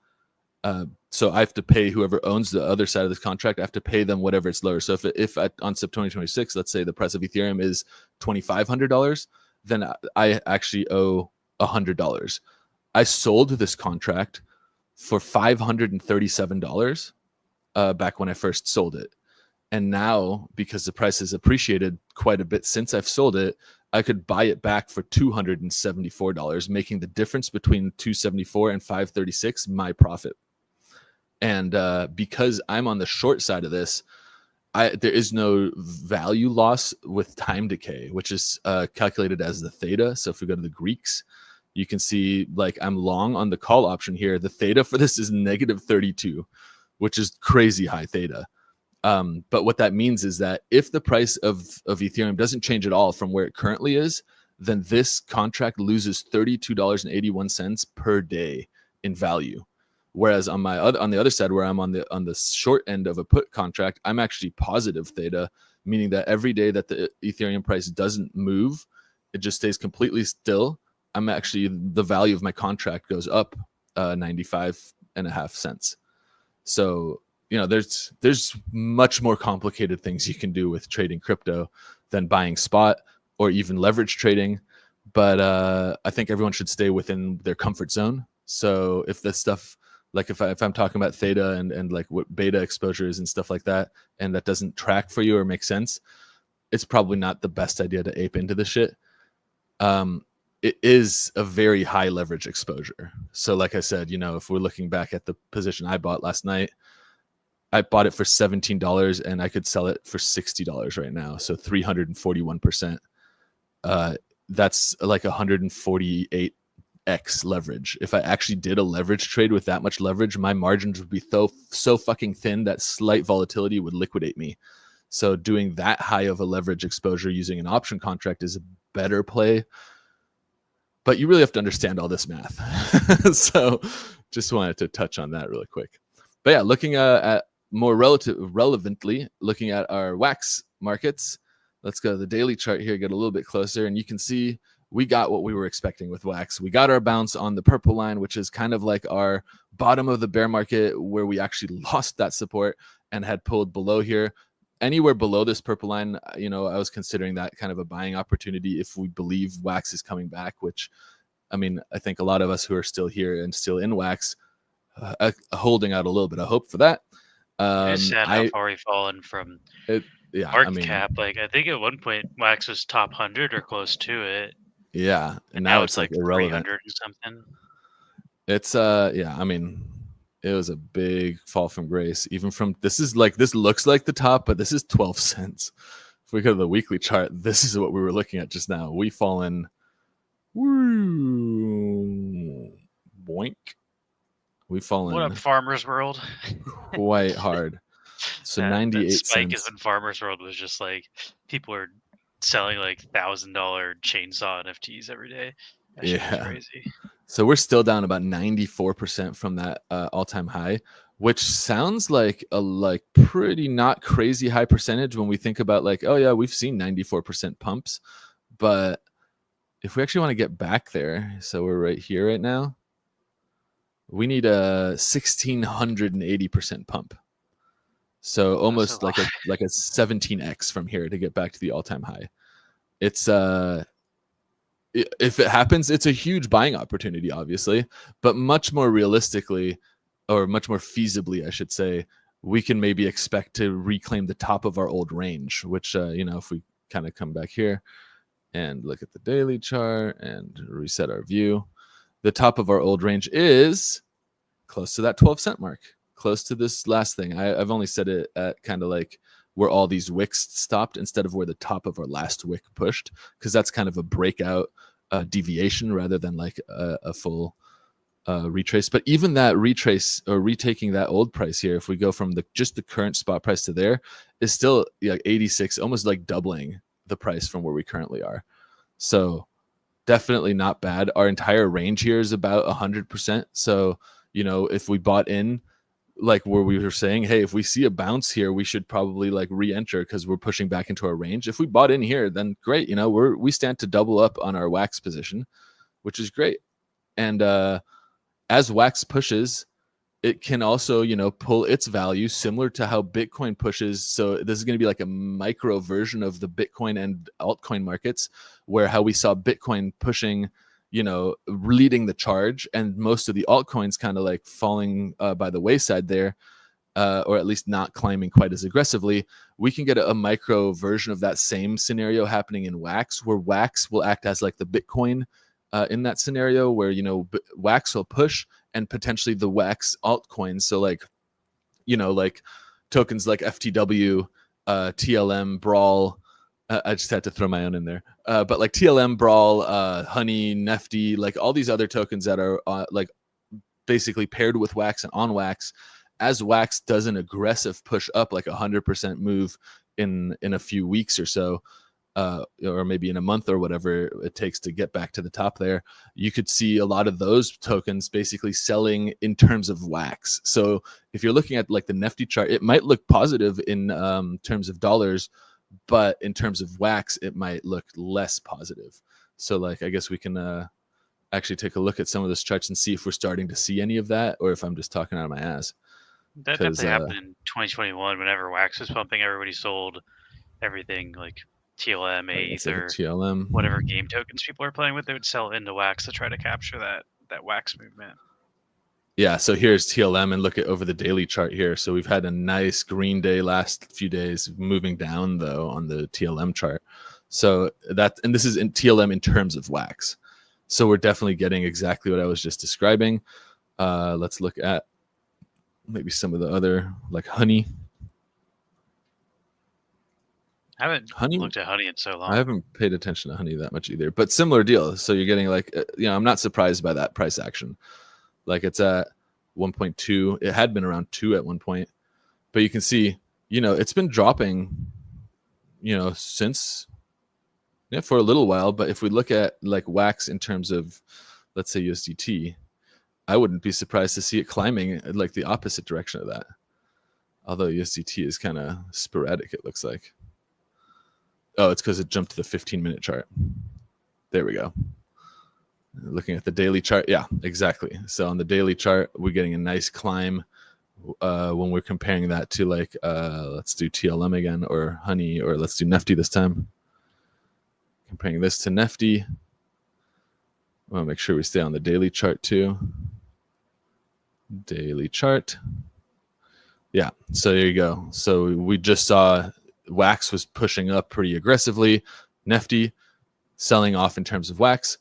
So I have to pay whoever owns the other side of this contract. I have to pay them whatever it's lower. So if on September 26th, let's say the price of Ethereum is $2,500, then I actually owe $100. I sold this contract for $537 back when I first sold it. And now, because the price has appreciated quite a bit since I've sold it, I could buy it back for $274, making the difference between $274 and $536 my profit. And because I'm on the short side of this, there is no value loss with time decay, which is calculated as the theta. So if we go to the Greeks, you can see like I'm long on the call option here. The theta for this is -32, which is crazy high theta. But what that means is that if the price of Ethereum doesn't change at all from where it currently is, then this contract loses $32.81 per day in value. Whereas on the other side, where I'm on the short end of a put contract, I'm actually positive theta, meaning that every day that the Ethereum price doesn't move, it just stays completely still. I'm actually, the value of my contract goes up 95.5 cents. So there's much more complicated things you can do with trading crypto than buying spot or even leverage trading. But I think everyone should stay within their comfort zone. So if this stuff, like if I'm talking about theta and like what beta exposures and stuff like that, and that doesn't track for you or make sense, it's probably not the best idea to ape into this shit. It is a very high leverage exposure. So like I said, if we're looking back at the position I bought last night, I bought it for $17 and I could sell it for $60 right now. So 341%. That's like 148x leverage. If I actually did a leverage trade with that much leverage, my margins would be so fucking thin that slight volatility would liquidate me. So doing that high of a leverage exposure using an option contract is a better play. But you really have to understand all this math. So just wanted to touch on that really quick. But yeah, looking at more relevantly, looking at our wax markets, let's go to the daily chart here, get a little bit closer, and you can see we got what we were expecting with wax. We got our bounce on the purple line, which is kind of like our bottom of the bear market where we actually lost that support and had pulled below here. Anywhere below this purple line, I was considering that kind of a buying opportunity if we believe wax is coming back, which, I think a lot of us who are still here and still in wax, holding out a little bit of hope for that. It's sad how far we've fallen from market cap. Like I think at one point wax was top 100 or close to it. Yeah, and now it's like irrelevant 300 or something. It's it was a big fall from grace. Even from this looks like the top, but this is 12 cents. If we go to the weekly chart, this is what we were looking at just now. We fallen, boink. We've fallen. What up, Farmers World? Quite hard. So 98 that spike cents. is when Farmers World was just like people are selling like $1,000 chainsaw NFTs every day. That shit was crazy. So we're still down about 94% from that all-time high, which sounds like a pretty not crazy high percentage when we think about like, oh yeah, we've seen 94% pumps, but if we actually want to get back there, so we're right here right now, we need a 1,680% pump. So almost like a 17x from here to get back to the all-time high. It's if it happens, it's a huge buying opportunity, obviously, but much more realistically, or much more feasibly, I should say, we can maybe expect to reclaim the top of our old range, which, if we kind of come back here and look at the daily chart and reset our view, the top of our old range is close to that 12-cent mark, close to this last thing. I've only said it at kind of like where all these wicks stopped instead of where the top of our last wick pushed, because that's kind of a breakout deviation rather than like a full retrace. But even that retrace or retaking that old price here, if we go from just the current spot price to there, is still like 86, almost like doubling the price from where we currently are. So definitely not bad. Our entire range here is about 100%. So, if we bought in, like where we were saying, hey, if we see a bounce here, we should probably like re-enter because we're pushing back into our range. If we bought in here, then great. We stand to double up on our wax position, which is great. And as wax pushes, it can also, pull its value similar to how Bitcoin pushes. So this is going to be like a micro version of the Bitcoin and altcoin markets, where how we saw Bitcoin pushing, leading the charge, and most of the altcoins kind of like falling by the wayside there, or at least not climbing quite as aggressively. We can get a micro version of that same scenario happening in wax, where wax will act as like the Bitcoin in that scenario, where wax will push and potentially the wax altcoins, so like like tokens like FTW, TLM, Brawl, I just had to throw my own in there, but like TLM, Brawl, Honey, Nefty, like all these other tokens that are like basically paired with wax and on wax, as wax does an aggressive push up, like 100% move in a few weeks or so, or maybe in a month or whatever it takes to get back to the top there, you could see a lot of those tokens basically selling in terms of wax. So if you're looking at like the Nefty chart, it might look positive in terms of dollars, but in terms of wax, it might look less positive. So like, I guess we can actually take a look at some of those charts and see if we're starting to see any of that, or if I'm just talking out of my ass. That definitely happened in 2021. Whenever wax was pumping, everybody sold everything like TLM, It's ETH, like a or TLM. whatever game tokens people are playing with. They would sell into wax to try to capture that wax movement. Yeah, so here's TLM, and look at over the daily chart here. So we've had a nice green day last few days, moving down though on the TLM chart. So and this is in TLM in terms of wax. So we're definitely getting exactly what I was just describing. Let's look at maybe some of the other, like honey. I haven't looked at honey in so long. I haven't paid attention to honey that much either, but similar deal. So you're getting like, I'm not surprised by that price action. Like it's at 1.2. It had been around 2 at one point, but you can see, it's been dropping, since for a little while. But if we look at like wax in terms of, let's say USDT, I wouldn't be surprised to see it climbing like the opposite direction of that. Although USDT is kind of sporadic, it looks like. Oh, it's because it jumped to the 15-minute chart. There we go. Looking at the daily chart, yeah, exactly. So on the daily chart, we're getting a nice climb when we're comparing that to like, let's do TLM again, or honey, or let's do Nefty this time. Comparing this to Nefty. I want to make sure we stay on the daily chart too. Daily chart. Yeah, so there you go. So we just saw wax was pushing up pretty aggressively. Nefty selling off in terms of wax.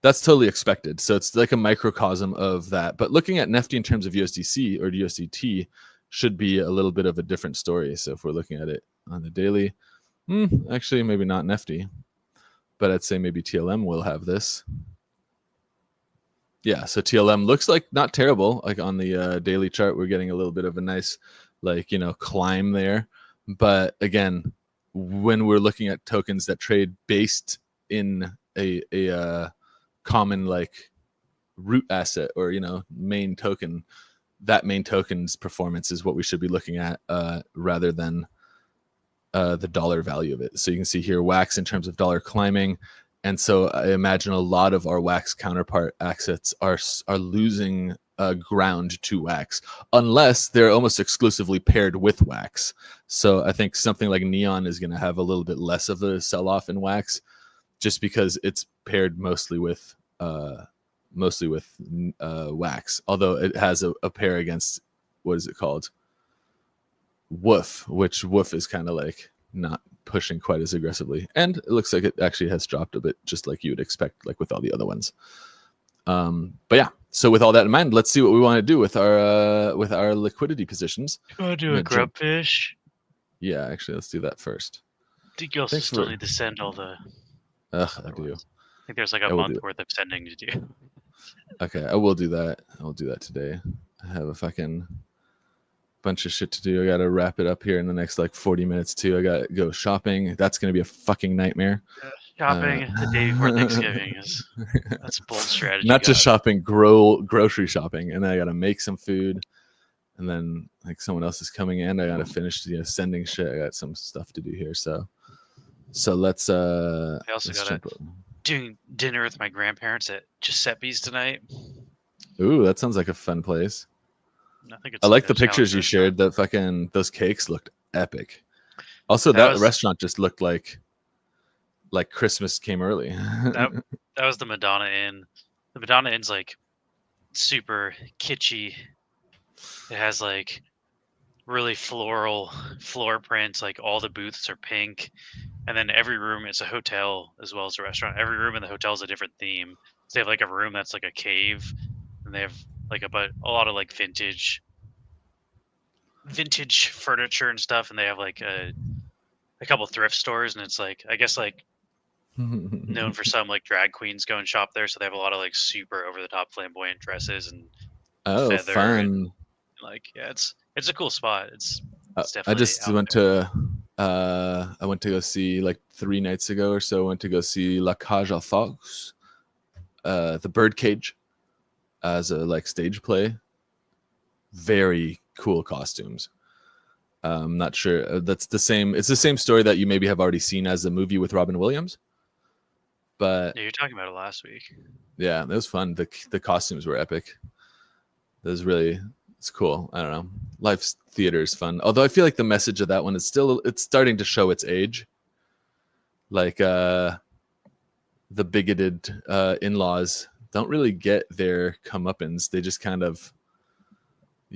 That's totally expected. So it's like a microcosm of that. But looking at Nefty in terms of USDC or USDT should be a little bit of a different story. So if we're looking at it on the daily, actually maybe not Nefty, but I'd say maybe TLM will have this. Yeah, so TLM looks like not terrible. Like on the daily chart, we're getting a little bit of a nice, like, climb there. But again, when we're looking at tokens that trade based in a common like root asset or main token, that main token's performance is what we should be looking at rather than the dollar value of it. So you can see here wax in terms of dollar climbing. And so I imagine a lot of our wax counterpart assets are losing ground to wax, unless they're almost exclusively paired with wax. So I think something like Neon is going to have a little bit less of a sell-off in wax, just because it's paired mostly with wax. Although it has a pair against, what is it called? Woof, which Woof is kind of like not pushing quite as aggressively, and it looks like it actually has dropped a bit, just like you would expect, like with all the other ones. But yeah, so with all that in mind, let's see what we want to do with our liquidity positions. You want to do a grub fish? Yeah, actually, let's do that first. I think you also still need to send all the. I do. Ones. I think there's like a month worth of sending to do. Okay, I will do that. I'll do that today. I have a fucking bunch of shit to do. I gotta wrap it up here in the next like 40 minutes too. I gotta go shopping. That's gonna be a fucking nightmare. Shopping the day before Thanksgiving that's a bold strategy. Not just shopping, grocery shopping, and then I gotta make some food, and then like someone else is coming in. I gotta finish sending shit. I got some stuff to do here. So let's I also gotta doing dinner with my grandparents at Giuseppe's tonight. Ooh, that sounds like a fun place. I like the pictures you shared. Those cakes looked epic. Also, that restaurant just looked like Christmas came early. that was the Madonna Inn. The Madonna Inn's like super kitschy. It has like really floral floor prints. Like all the booths are pink, and then every room is a hotel as well as a restaurant. Every room in the hotel is a different theme. So they have like a room that's like a cave, and they have like a lot of like vintage furniture and stuff, and they have like a couple thrift stores, and it's like I guess like known for some like drag queens go and shop there, so they have a lot of like super over the top flamboyant dresses and feather fun. And, like it's a cool spot. It's definitely. I just went to I went to go see like 3 nights ago or so. I went to go see La Cage aux Folles, the Birdcage, as a like stage play. Very cool costumes. I'm not sure that's the same. It's the same story that you maybe have already seen as the movie with Robin Williams. But yeah, you're talking about it last week. Yeah, it was fun. The costumes were epic. It was really It's cool. I don't know. Life's theater is fun. Although I feel like the message of that one is still, it's starting to show its age. Like the bigoted in-laws don't really get their comeuppance. They just kind of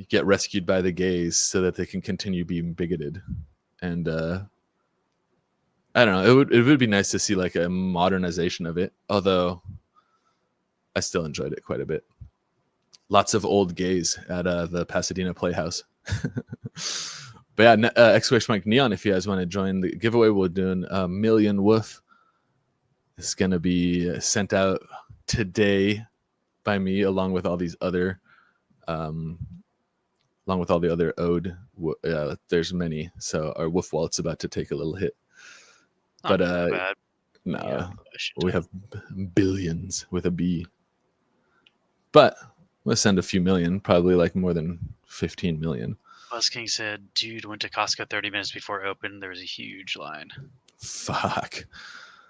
get rescued by the gays so that they can continue being bigoted. And I don't know. It would be nice to see like a modernization of it. Although I still enjoyed it quite a bit. Lots of old gays at the Pasadena Playhouse. But yeah, exclamation mark Neon, if you guys want to join the giveaway, we're doing a million woof. It's going to be sent out today by me, along with all these other, along with all the other ode. There's many. So our woof wallet's about to take a little hit. Not But bad. no, Yeah, we have billions with a B. But we'll send a few million, probably like more than 15 million. BuzzKing said, dude went to Costco 30 minutes before open. There was a huge line. Fuck.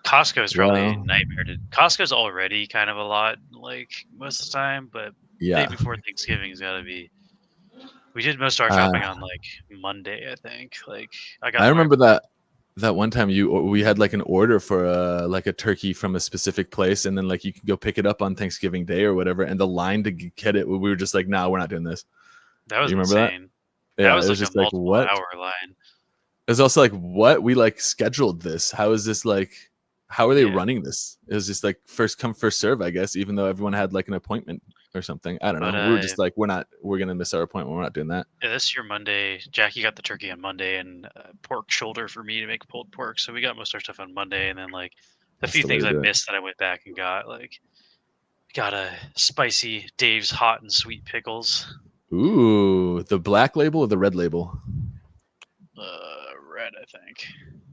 Costco is probably a Well, nightmare. Costco's already kind of a lot, like most of the time, but the yeah. day before Thanksgiving has got to be. We did most of our shopping on like Monday, I think. Like I remember that one time we had like an order for like a turkey from a specific place, and then like you could go pick it up on Thanksgiving Day or whatever, and the line to get it, we were just like, nah, we're not doing this. That was you remember insane. Yeah, that was it like was just a like multiple what? hour line. It was also like what? We like scheduled this. How is this like? How are they Yeah. running this? It was just like first come first serve, I guess. Even though everyone had like an appointment or something. I don't know. We were just like, we're gonna miss our appointment. We're not doing that. Yeah, this year Monday, Jackie got the turkey on Monday and pork shoulder for me to make pulled pork. So we got most of our stuff on Monday, and then like the That's few the way things to I do it. missed that I went back and got, like got a spicy Dave's hot and sweet pickles. Ooh, the black label or the red label? Red, I think.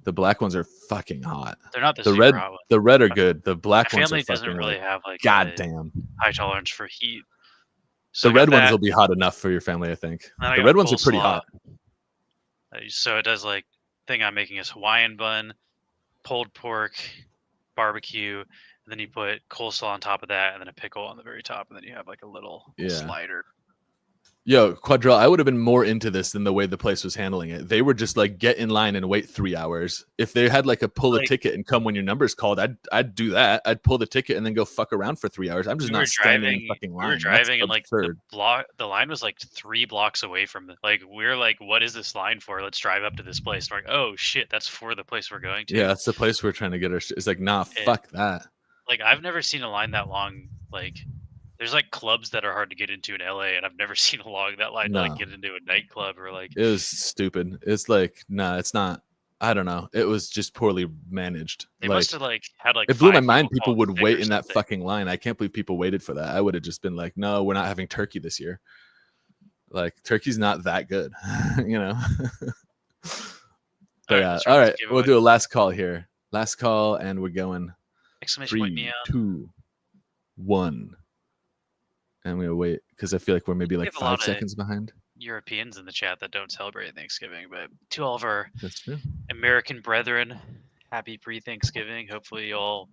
The black ones are fucking hot. They're not the The super red, hot ones. the red are good. The black My ones are family doesn't fucking really like, have like a goddamn. high tolerance for heat. So The I got red ones that, will be hot enough for your family, I think. and then I The got red ones are pretty coleslaw. hot. So it does like thing I'm making is Hawaiian bun, pulled pork, barbecue, and then you put coleslaw on top of that, and then a pickle on the very top, and then you have like a little slider. Yo, Quadrell, I would have been more into this than the way the place was handling it. They were just like, get in line and wait 3 hours. If they had like a pull a ticket and come when your number's called, I'd do that. I'd pull the ticket and then go fuck around for 3 hours. I'm just not standing in fucking line. We were driving, and like absurd. the line was like 3 blocks away from the, like, we're like, what is this line for? Let's drive up to this place. We're like, oh shit, that's for the place we're going to. Yeah, that's the place we're trying to get our It's like, nah, fuck that. Like, I've never seen a line that long. Like, there's like clubs that are hard to get into in LA, and I've never seen a that line to like get into a nightclub or like. It was stupid. It's like, nah, it's not. I don't know. It was just poorly managed. They must have like had like. It blew my mind. People would wait in that fucking line. I can't believe people waited for that. I would have just been like, no, we're not having turkey this year. Like, turkey's not that good, you know. But yeah, all right, we'll do a last call here. Last call, and we're going. Exclamation point, 3, 2, 1. And we'll wait because I feel like we're maybe like 5 seconds behind. Europeans in the chat that don't celebrate Thanksgiving, but to all of our That's true. American brethren, happy pre-Thanksgiving. Hopefully you all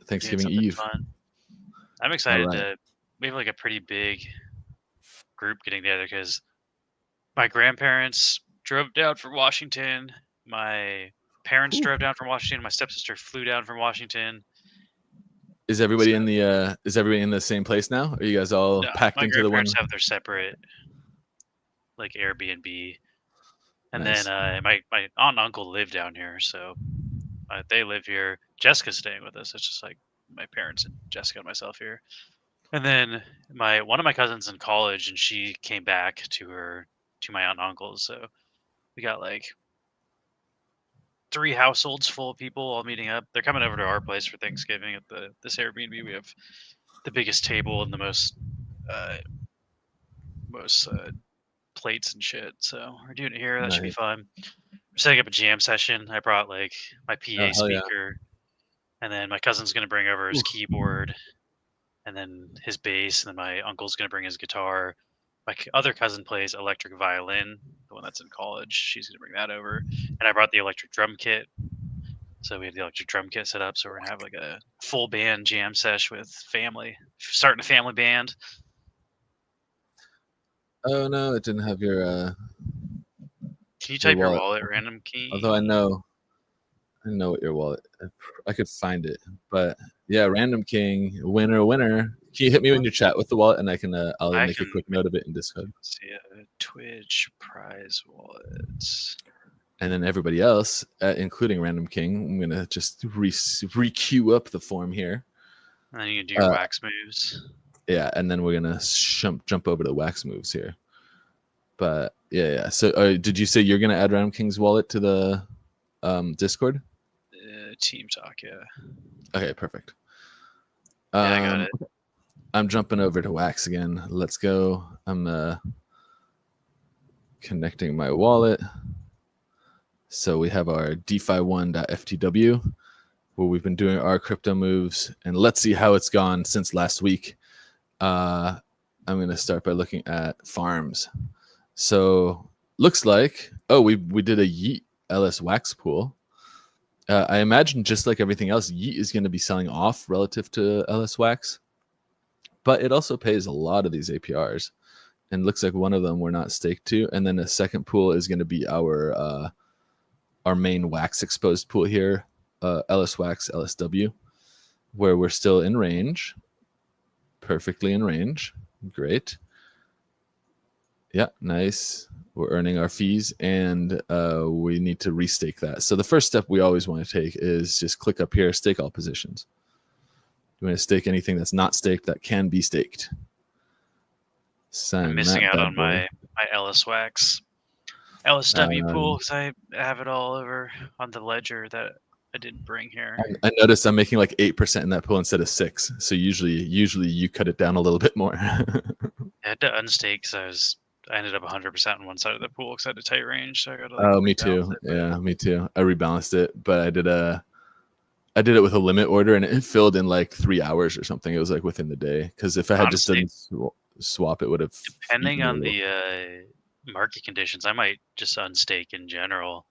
Thanksgiving Eve. Fun. I'm excited to. We have like a pretty big group getting together because my grandparents drove down from Washington. My parents drove down from Washington. My stepsister flew down from Washington. Is everybody in the same place now? Are you guys all packed into the one? My grandparents have their separate like Airbnb, and then my aunt and uncle live down here, so they live here. Jessica's staying with us. It's just like my parents and Jessica and myself here. And then one of my cousins in college, and she came back to my aunt and uncle's. So we got like 3 households full of people all meeting up. They're coming over to our place for Thanksgiving at this Airbnb. We have the biggest table and the most plates and shit. So we're doing it here. That should be fun. We're setting up a jam session. I brought like my PA speaker, and then my cousin's gonna bring over his keyboard, and then his bass, and then my uncle's gonna bring his guitar. My other cousin plays electric violin, the one that's in college. She's gonna bring that over, and I brought the electric drum kit. So we have the electric drum kit set up. So we're gonna have like a full band jam sesh with family, starting a family band. Oh no, it didn't have your Can you type your wallet. wallet, Random King? Although I know what your wallet. I could find it, but yeah, Random King, winner. Can you hit me in your chat with the wallet, and I'll make a quick note of it in Discord. See Twitch prize wallets. And then everybody else, including Random King, I'm gonna just re-queue up the form here. And then you can do your wax moves. Yeah, and then we're gonna jump over to the wax moves here. But yeah. So, did you say you're gonna add Random King's wallet to the Discord? Team talk, yeah. Okay, perfect. Yeah, I got it. I'm jumping over to Wax again. Let's go. I'm connecting my wallet. So we have our DeFi1.ftw where we've been doing our crypto moves, and let's see how it's gone since last week. I'm going to start by looking at farms. So looks like, we did a Yeet LS Wax pool. I imagine just like everything else, Yeet is going to be selling off relative to LS Wax, but it also pays a lot of these APRs, and looks like one of them we're not staked to. And then the second pool is going to be our main wax exposed pool here, LS Wax LSW, where we're still in range, perfectly in range. Great. Yeah, nice. We're earning our fees, and we need to restake that. So the first step we always want to take is just click up here, stake all positions. You want to stake anything that's not staked that can be staked. I'm missing out on my LS Wax LSW pool because I have it all over on the ledger that I didn't bring here. I noticed I'm making like 8% in that pool instead of 6%. So usually you cut it down a little bit more. I had to unstake because I ended up 100% on one side of the pool because I had a tight range. So I got to me too. Yeah, me too. I rebalanced it, but I did it with a limit order, and it filled in like 3 hours or something. It was like within the day, because if I had just done swap, it would have. Depending on the market conditions, I might just unstake in general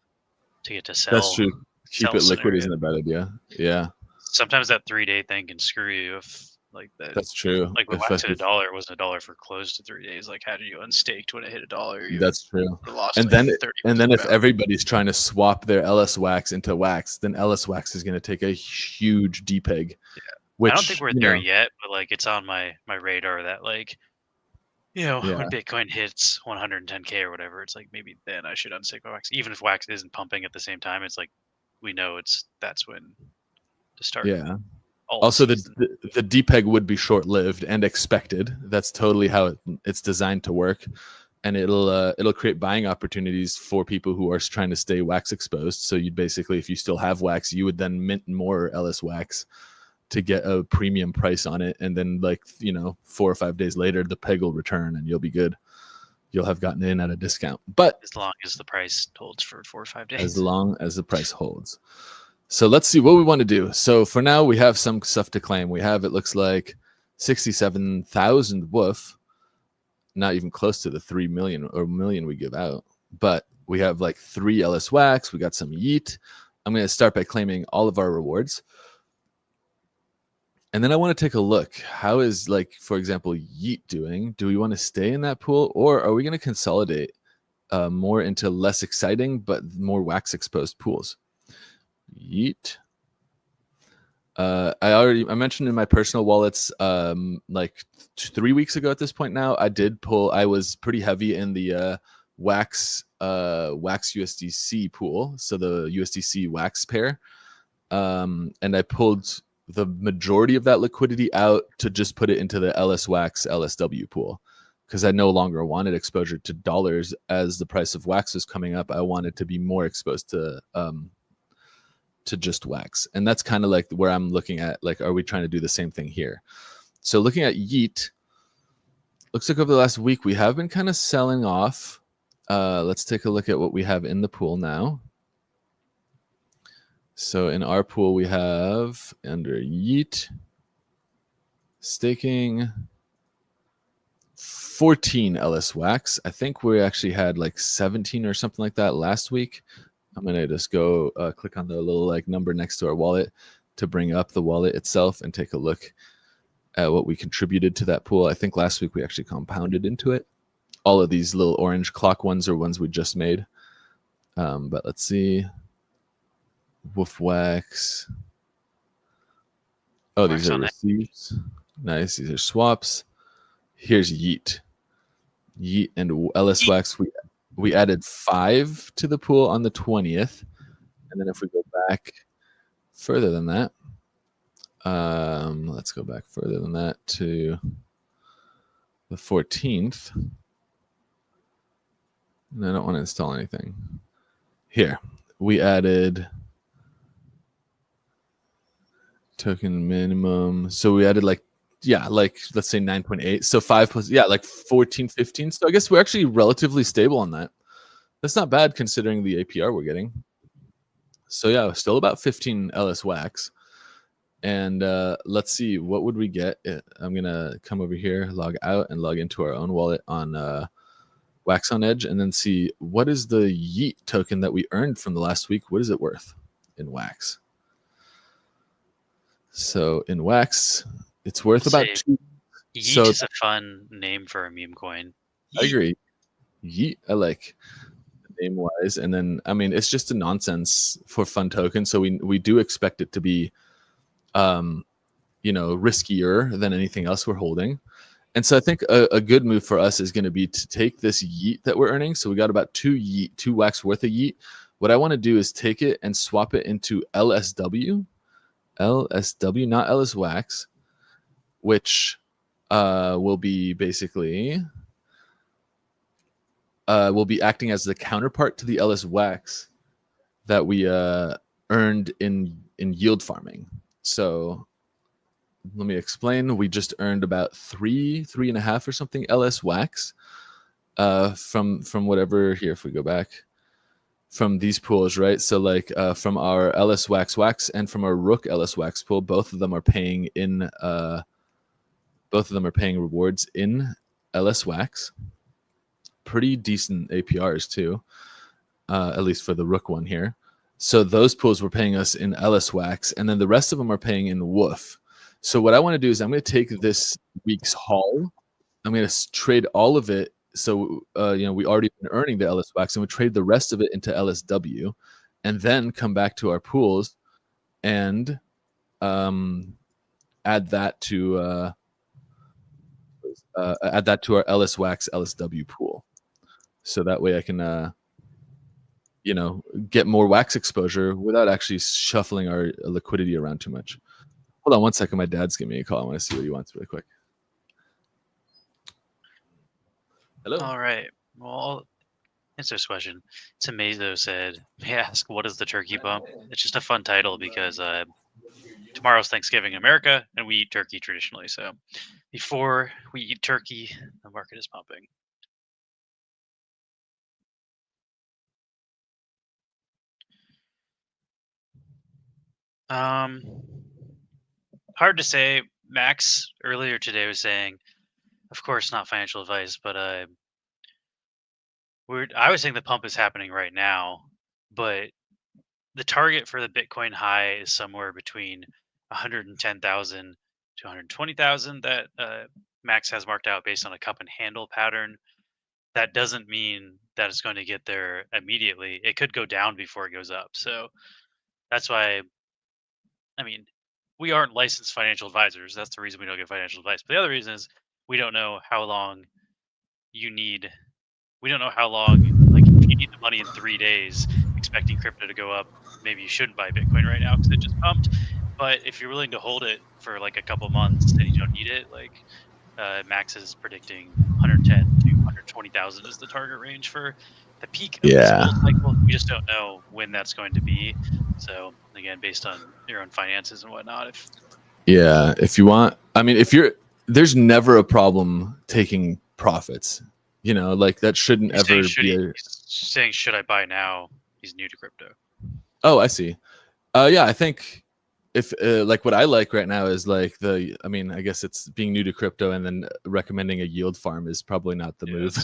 to get to sell. That's true. Keep it liquid isn't a bad idea. Yeah. Sometimes that 3-day thing can screw you if like that. That's true. Like when wax hit $1, it wasn't $1 for close to 3 days. Like how did you unstaked when it hit $1? That's true. And then if everybody's trying to swap their LS Wax into wax, then LS Wax is going to take a huge depeg. Yeah. Which, I don't think we're there yet, but like it's on my radar that like, when Bitcoin hits 110K or whatever, it's like maybe then I should unstake my wax. Even if wax isn't pumping at the same time, it's like we know that's when to start. Yeah. Also, the depeg would be short-lived and expected. That's totally how it's designed to work, and it'll create buying opportunities for people who are trying to stay wax exposed. So you'd basically, if you still have wax, you would then mint more LS Wax to get a premium price on it, and then 4 or 5 days later, the peg will return, and you'll be good. You'll have gotten in at a discount, but as long as the price holds for 4 or 5 days. As long as the price holds. So let's see what we want to do. So for now, we have some stuff to claim. We have, it looks like 67,000 woof, not even close to the 3 million or million we give out. But we have like 3 LS Wax. We got some Yeet. I'm going to start by claiming all of our rewards. And then I want to take a look. How is, for example, Yeet doing? Do we want to stay in that pool, or are we going to consolidate more into less exciting but more wax exposed pools? Yeet. I mentioned in my personal wallets 3 weeks ago at this point now, I was pretty heavy in the wax USDC pool, so the USDC wax pair, and I pulled the majority of that liquidity out to just put it into the LS Wax LSW pool, because I no longer wanted exposure to dollars. As the price of wax was coming up, I wanted to be more exposed to just wax. And that's kind of like where I'm looking at, are we trying to do the same thing here? So looking at Yeet, looks like over the last week, we have been kind of selling off. Let's take a look at what we have in the pool now. So in our pool, we have under Yeet, staking 14 LS Wax. I think we actually had 17 or something like that last week. I'm going to just go click on the little number next to our wallet to bring up the wallet itself and take a look at what we contributed to that pool. I think last week we actually compounded into it. all of these little orange clock ones are ones we just made. But let's see. Wolf Wax. Oh, these are receipts. Nice. These are swaps. Here's Yeet. Yeet and LS Wax. We added 5 to the pool on the 20th. And then if we go back further than that, let's go back further than that to the 14th. And I don't want to install anything. Here, we added token minimum. So we added like let's say 9.8. So 5 plus, like 14, 15. So I guess we're actually relatively stable on that. That's not bad considering the APR we're getting. So yeah, still about 15 LS Wax. And let's see, what would we get? I'm going to come over here, log out, and log into our own wallet on Wax on Edge, and then see what is the Yeet token that we earned from the last week. What is it worth in Wax? So in Wax, it's worth about 2. Yeet is a fun name for a meme coin. I agree. Yeet, I like name wise. And then, I mean, it's just a nonsense for fun token. So we do expect it to be, riskier than anything else we're holding. And so I think a good move for us is going to be to take this Yeet that we're earning. So we got about 2 Wax worth of Yeet. What I want to do is take it and swap it into LSW, not LS Wax, which will be basically will be acting as the counterpart to the LS Wax that we earned in yield farming. So let me explain. We just earned about 3.5 or something LS Wax from whatever. Here, if we go back from these pools, right? So like from our LS Wax and from our Rook LS Wax pool, both of them are paying rewards in LS Wax. Pretty decent APRs too, at least for the Rook one here. So those pools were paying us in LS Wax, and then the rest of them are paying in Woof. So what I want to do is I'm going to take this week's haul. I'm going to trade all of it. So we already been earning the LS Wax, and we trade the rest of it into LSW, and then come back to our pools and add that to our LS Wax LSW pool. So that way I can get more Wax exposure without actually shuffling our liquidity around too much. Hold on one second. My dad's giving me a call. I want to see what he wants really quick. Hello. All right. Well, I'll answer this question. Tomazo said, may I ask, what is the turkey bump? It's just a fun title because tomorrow's Thanksgiving in America, and we eat turkey traditionally. So before we eat turkey, the market is pumping. Hard to say. Max earlier today was saying, of course, not financial advice, but I was saying the pump is happening right now, but the target for the Bitcoin high is somewhere between 110,000 to 120,000 that Max has marked out based on a cup and handle pattern. That doesn't mean that it's going to get there immediately. It could go down before it goes up. So that's why, we aren't licensed financial advisors. That's the reason we don't get financial advice. But the other reason is we don't know how long you need. We don't know how long, like if you need the money in 3 days, expecting crypto to go up, maybe you shouldn't buy Bitcoin right now because it just pumped. But if you're willing to hold it for like a couple months and you don't need it, like Max is predicting 110 to 120,000 is the target range for the peak of this bull cycle. We just don't know when that's going to be. So again, based on your own finances and whatnot. If you want, there's never a problem taking profits. Like that shouldn't ever be saying, should I buy now? He's new to crypto. Oh, I see. I think if like what I like right now is like I guess it's being new to crypto and then recommending a yield farm is probably not the move.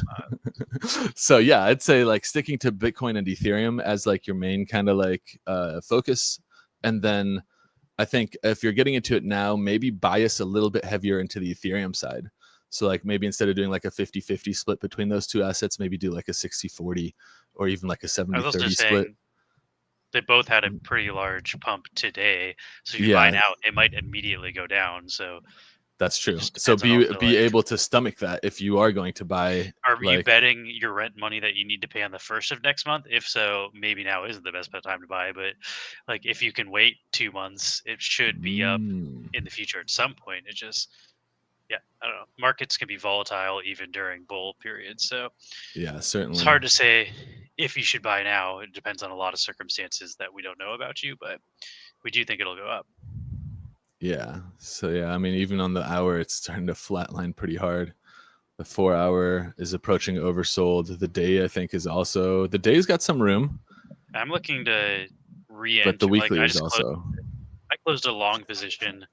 So yeah, I'd say like sticking to Bitcoin and Ethereum as like your main kind of like focus. And then I think if you're getting into it now, maybe bias a little bit heavier into the Ethereum side. So like maybe instead of doing like a 50-50 split between those two assets, maybe do like a 60-40 or even like a 70-30 split. They both had a pretty large pump today. So if you buy now, it might immediately go down. So that's true. So be able to stomach that if you are going to buy. Are you betting your rent money that you need to pay on the 1st of next month? If so, maybe now isn't the best time to buy. But like if you can wait 2 months, it should be up in the future at some point. It just, I don't know. Markets can be volatile even during bull periods. So yeah, certainly. It's hard to say if you should buy now. It depends on a lot of circumstances that we don't know about you, but we do think it'll go up. Yeah. So yeah, I mean, even on the hour, it's starting to flatline pretty hard. The 4 hour is approaching oversold. The day, I think, is also, the day's got some room. I'm looking to re-enter. But the weekly is also. I closed a long position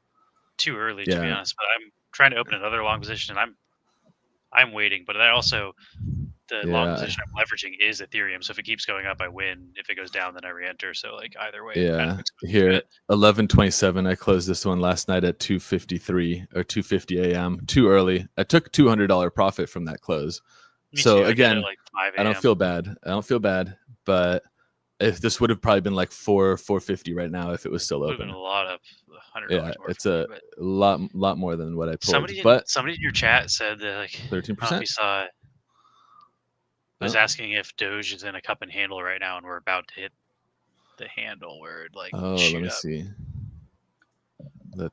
too early, to be honest. But I'm trying to open another long position, and I'm waiting. But I also, the long position I'm leveraging is Ethereum. So if it keeps going up, I win. If it goes down, then I re-enter. So like either way. Yeah. Here, 11:27. I closed this one last night at 2:53 or 2:50 a.m. Too early. I took $200 profit from that close. So again, I don't feel bad. But if this would have probably been like 450 right now if it was still open. Been a lot of $100. Yeah, it's a lot more than what I pulled. Somebody in your chat said that like 13%. We saw. I was asking if Doge is in a cup and handle right now, and we're about to hit the handle where it like. Oh, let me see.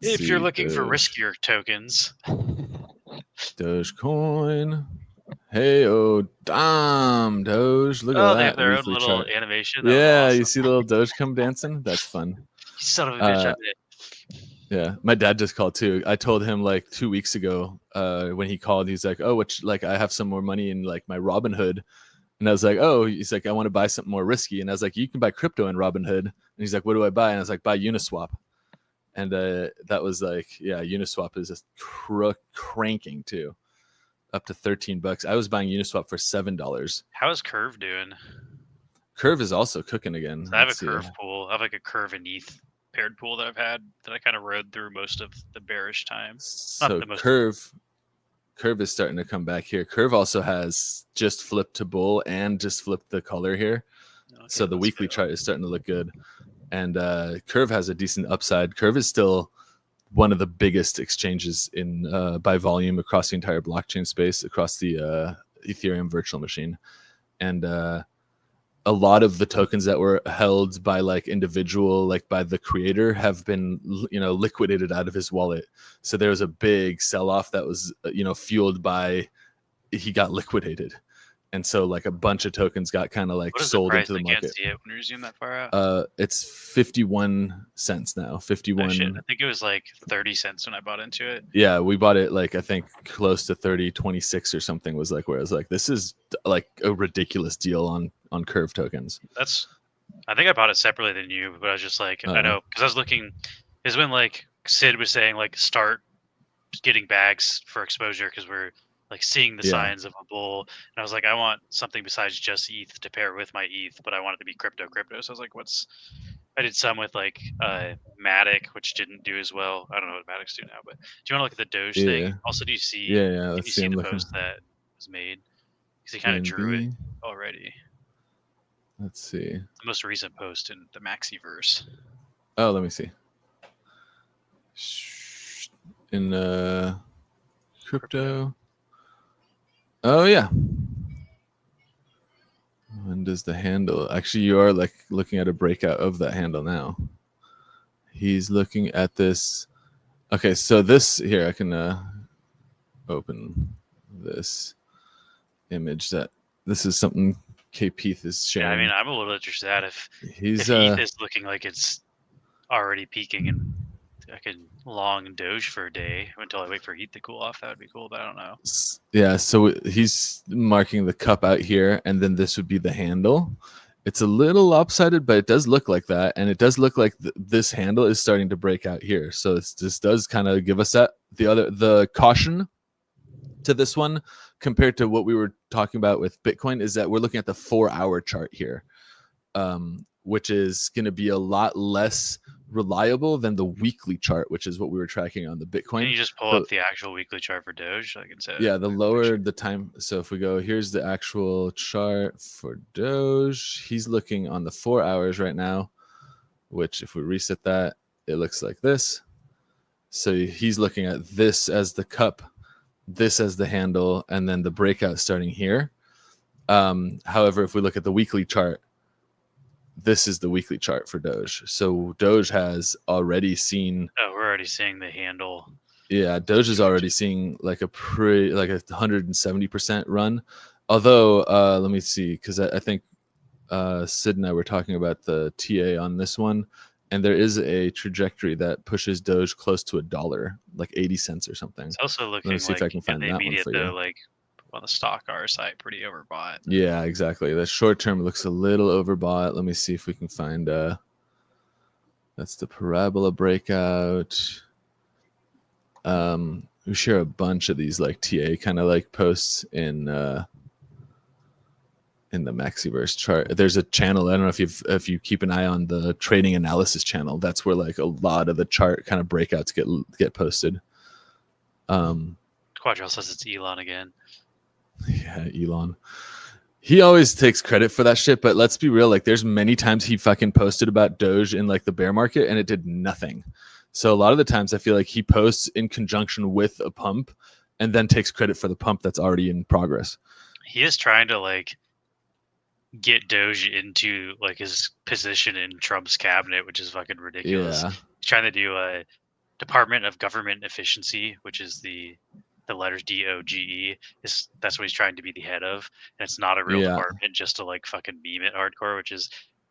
If you're looking for riskier tokens, Dogecoin. Hey, oh, damn, Doge. Look at that. They have their own little animation. Yeah, awesome. You see the little Doge come dancing? That's fun. You son of a bitch, yeah, my dad just called too. I told him like 2 weeks ago when he called, he's like, oh, I have some more money in like my Robinhood. And I was like, oh, he's like, I want to buy something more risky. And I was like, you can buy crypto in Robinhood. And he's like, what do I buy? And I was like, buy Uniswap. And that was like, yeah, Uniswap is just cranking too. Up to $13. I was buying Uniswap for $7. How is Curve doing? Curve is also cooking again. So I have a Curve pool. I have like a Curve and ETH paired pool that I've had that I kind of rode through most of the bearish time. So Curve is starting to come back here. Curve also has just flipped to bull and just flipped the color here. Okay, so the weekly chart is starting to look good. And Curve has a decent upside. Curve is still one of the biggest exchanges in by volume across the entire blockchain space, across the Ethereum virtual machine. And a lot of the tokens that were held by like individual, like by the creator, have been, liquidated out of his wallet. So there was a big sell-off that was, fueled by he got liquidated. And so like a bunch of tokens got kind of like sold into the market. Can't see it when you zoom that far out. It's 51 cents now. 51. Oh, shit. I think it was like 30 cents when I bought into it. Yeah, we bought it like I think close to 30.26 or something was like where I was like, this is like a ridiculous deal on Curve tokens. I think I bought it separately than you, but I was just like, I know because I was looking. Is when like Sid was saying like start getting bags for exposure because we're like seeing the signs of a bull, and I was like, I want something besides just ETH to pair with my ETH, but I want it to be crypto. So I was like, I did some with like Matic, which didn't do as well. I don't know what Matic's do now, but do you want to look at the Doge thing? Also, do you see? Yeah. Let's see the post that was made because he kind of drew it already. Let's see. The most recent post in the Maxiverse. Oh, let me see. In crypto. Oh yeah. When does the handle? Actually, you are like looking at a breakout of that handle now. He's looking at this. Okay, so this here I can open this image. That this is something KPETH is showing. Yeah, I mean, I'm a little interested in that if ETH is looking like it's already peaking and I could long Doge for a day until I wait for ETH to cool off. That would be cool, but I don't know. Yeah, so he's marking the cup out here, and then this would be the handle. It's a little lopsided, but it does look like that, and it does look like this handle is starting to break out here. So this does kind of give us that. The caution to this one compared to what we were talking about with Bitcoin is that we're looking at the 4 hour chart here, which is going to be a lot less reliable than the weekly chart, which is what we were tracking on the Bitcoin. Can you just pull up the actual weekly chart for Doge? I can say. Yeah, the lower the time. So if we go, here's the actual chart for Doge. He's looking on the 4 hours right now, which if we reset that, it looks like this. So he's looking at this as the cup, this as the handle, and then the breakout starting here. However, if we look at the weekly chart, this is the weekly chart for Doge. So Doge has already seen. Oh, we're already seeing the handle. Yeah, Doge is already seeing like a 170% run. Although, let me see, because I think Sid and I were talking about the TA on this one, and there is a trajectory that pushes Doge close to $1, like 80 cents or something. It's also looking Let me see like if I can find in the that one immediate for you. though, like on the stock R side, pretty overbought. Yeah, exactly. The short term looks a little overbought. Let me see if we can find that's the parabola breakout. We share a bunch of these like TA kind of like posts in the Maxiverse chart. There's a channel, I don't know if you keep an eye on the trading analysis channel. That's where like a lot of the chart kind of breakouts get posted. Quadrell says it's Elon again. Yeah, Elon. He always takes credit for that shit, but let's be real. Like, there's many times he fucking posted about Doge in like the bear market, and it did nothing. So a lot of the times, I feel like he posts in conjunction with a pump, and then takes credit for the pump that's already in progress. He is trying to like get Doge into like his position in Trump's cabinet, which is fucking ridiculous. Yeah. He's trying to do a Department of Government Efficiency, which is the letters DOGE. That's what he's trying to be the head of, and it's not a real department, just to like fucking meme it hardcore, which is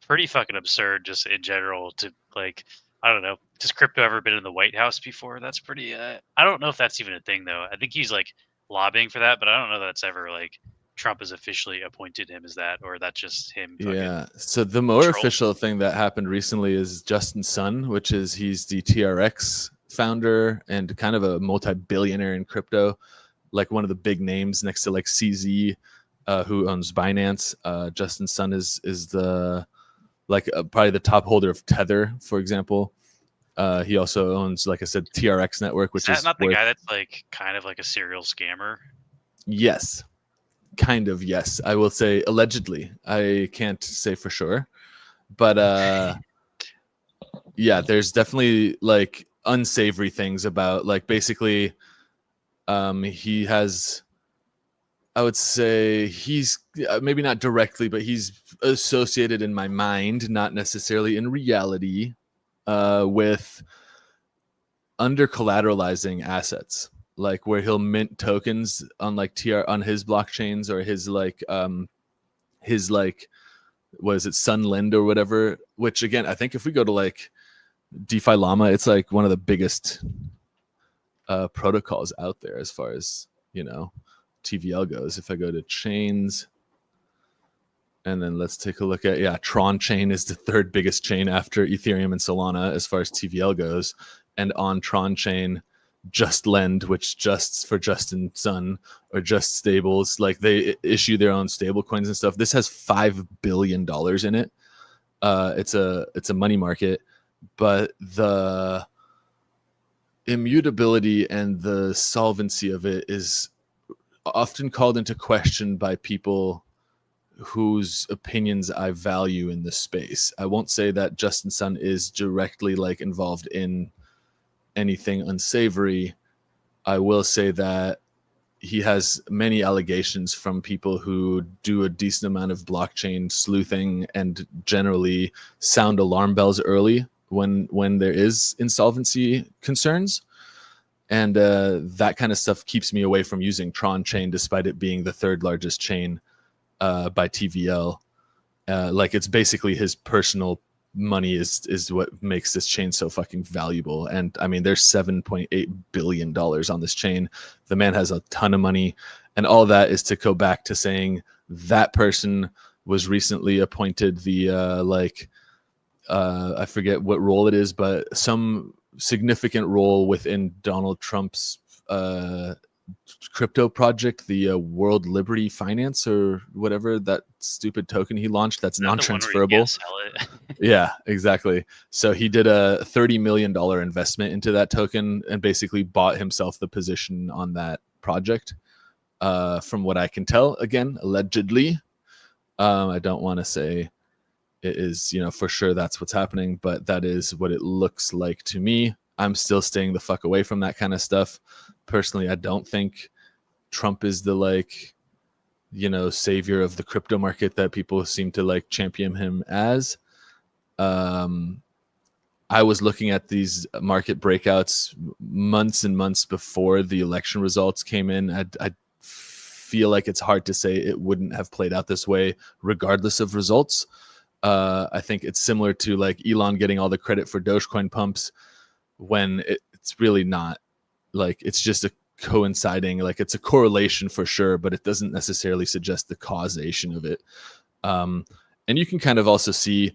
pretty fucking absurd just in general. To like, I don't know, has crypto ever been in the White House before? That's pretty I don't know if that's even a thing though. I think he's like lobbying for that, but I don't know that it's ever like Trump has officially appointed him as that, or that's just him. Yeah. So the more official thing that happened recently is Justin Sun, which is he's the TRX founder and kind of a multi-billionaire in crypto, like one of the big names next to like CZ, who owns Binance. Justin Sun is the like probably the top holder of Tether, for example. He also owns, like I said, TRX Network, which is not the guy that's like kind of like a serial scammer. Yes, kind of. Yes, I will say allegedly. I can't say for sure, but yeah, there's definitely like unsavory things about like basically he has, I would say he's maybe not directly, but he's associated in my mind, not necessarily in reality, with under collateralizing assets, like where he'll mint tokens on like on his blockchains or his like what is it, Sunlend or whatever, which again, I think if we go to like DeFi Llama, it's like one of the biggest protocols out there as far as, you know, TVL goes. If I go to chains, and then let's take a look at, Tron Chain is the third biggest chain after Ethereum and Solana as far as TVL goes. And on Tron Chain, Just Lend, which just for Justin Sun or Just Stables, like they issue their own stable coins and stuff. This has $5 billion in it. It's a money market, but the immutability and the solvency of it is often called into question by people whose opinions I value in this space. I won't say that Justin Sun is directly like involved in anything unsavory. I will say that he has many allegations from people who do a decent amount of blockchain sleuthing and generally sound alarm bells early when there is insolvency concerns. And that kind of stuff keeps me away from using Tron Chain, despite it being the third largest chain by TVL. Like it's basically his personal money is what makes this chain so fucking valuable. And I mean, there's $7.8 billion on this chain. The man has a ton of money, and all that is to go back to saying that person was recently appointed the I forget what role it is, but some significant role within Donald Trump's crypto project, the World Liberty Finance or whatever, that stupid token he launched that's non-transferable. Sell it. Yeah, exactly. So he did a $30 million investment into that token and basically bought himself the position on that project. From what I can tell, again, allegedly. I don't want to say it is, for sure that's what's happening, but that is what it looks like to me. I'm still staying the fuck away from that kind of stuff. Personally, I don't think Trump is the savior of the crypto market that people seem to champion him as. I was looking at these market breakouts months and months before the election results came in. I feel like it's hard to say it wouldn't have played out this way regardless of results. I think it's similar to Elon getting all the credit for Dogecoin pumps when it's really not. It's just a coinciding, it's a correlation for sure, but it doesn't necessarily suggest the causation of it. And you can kind of also see,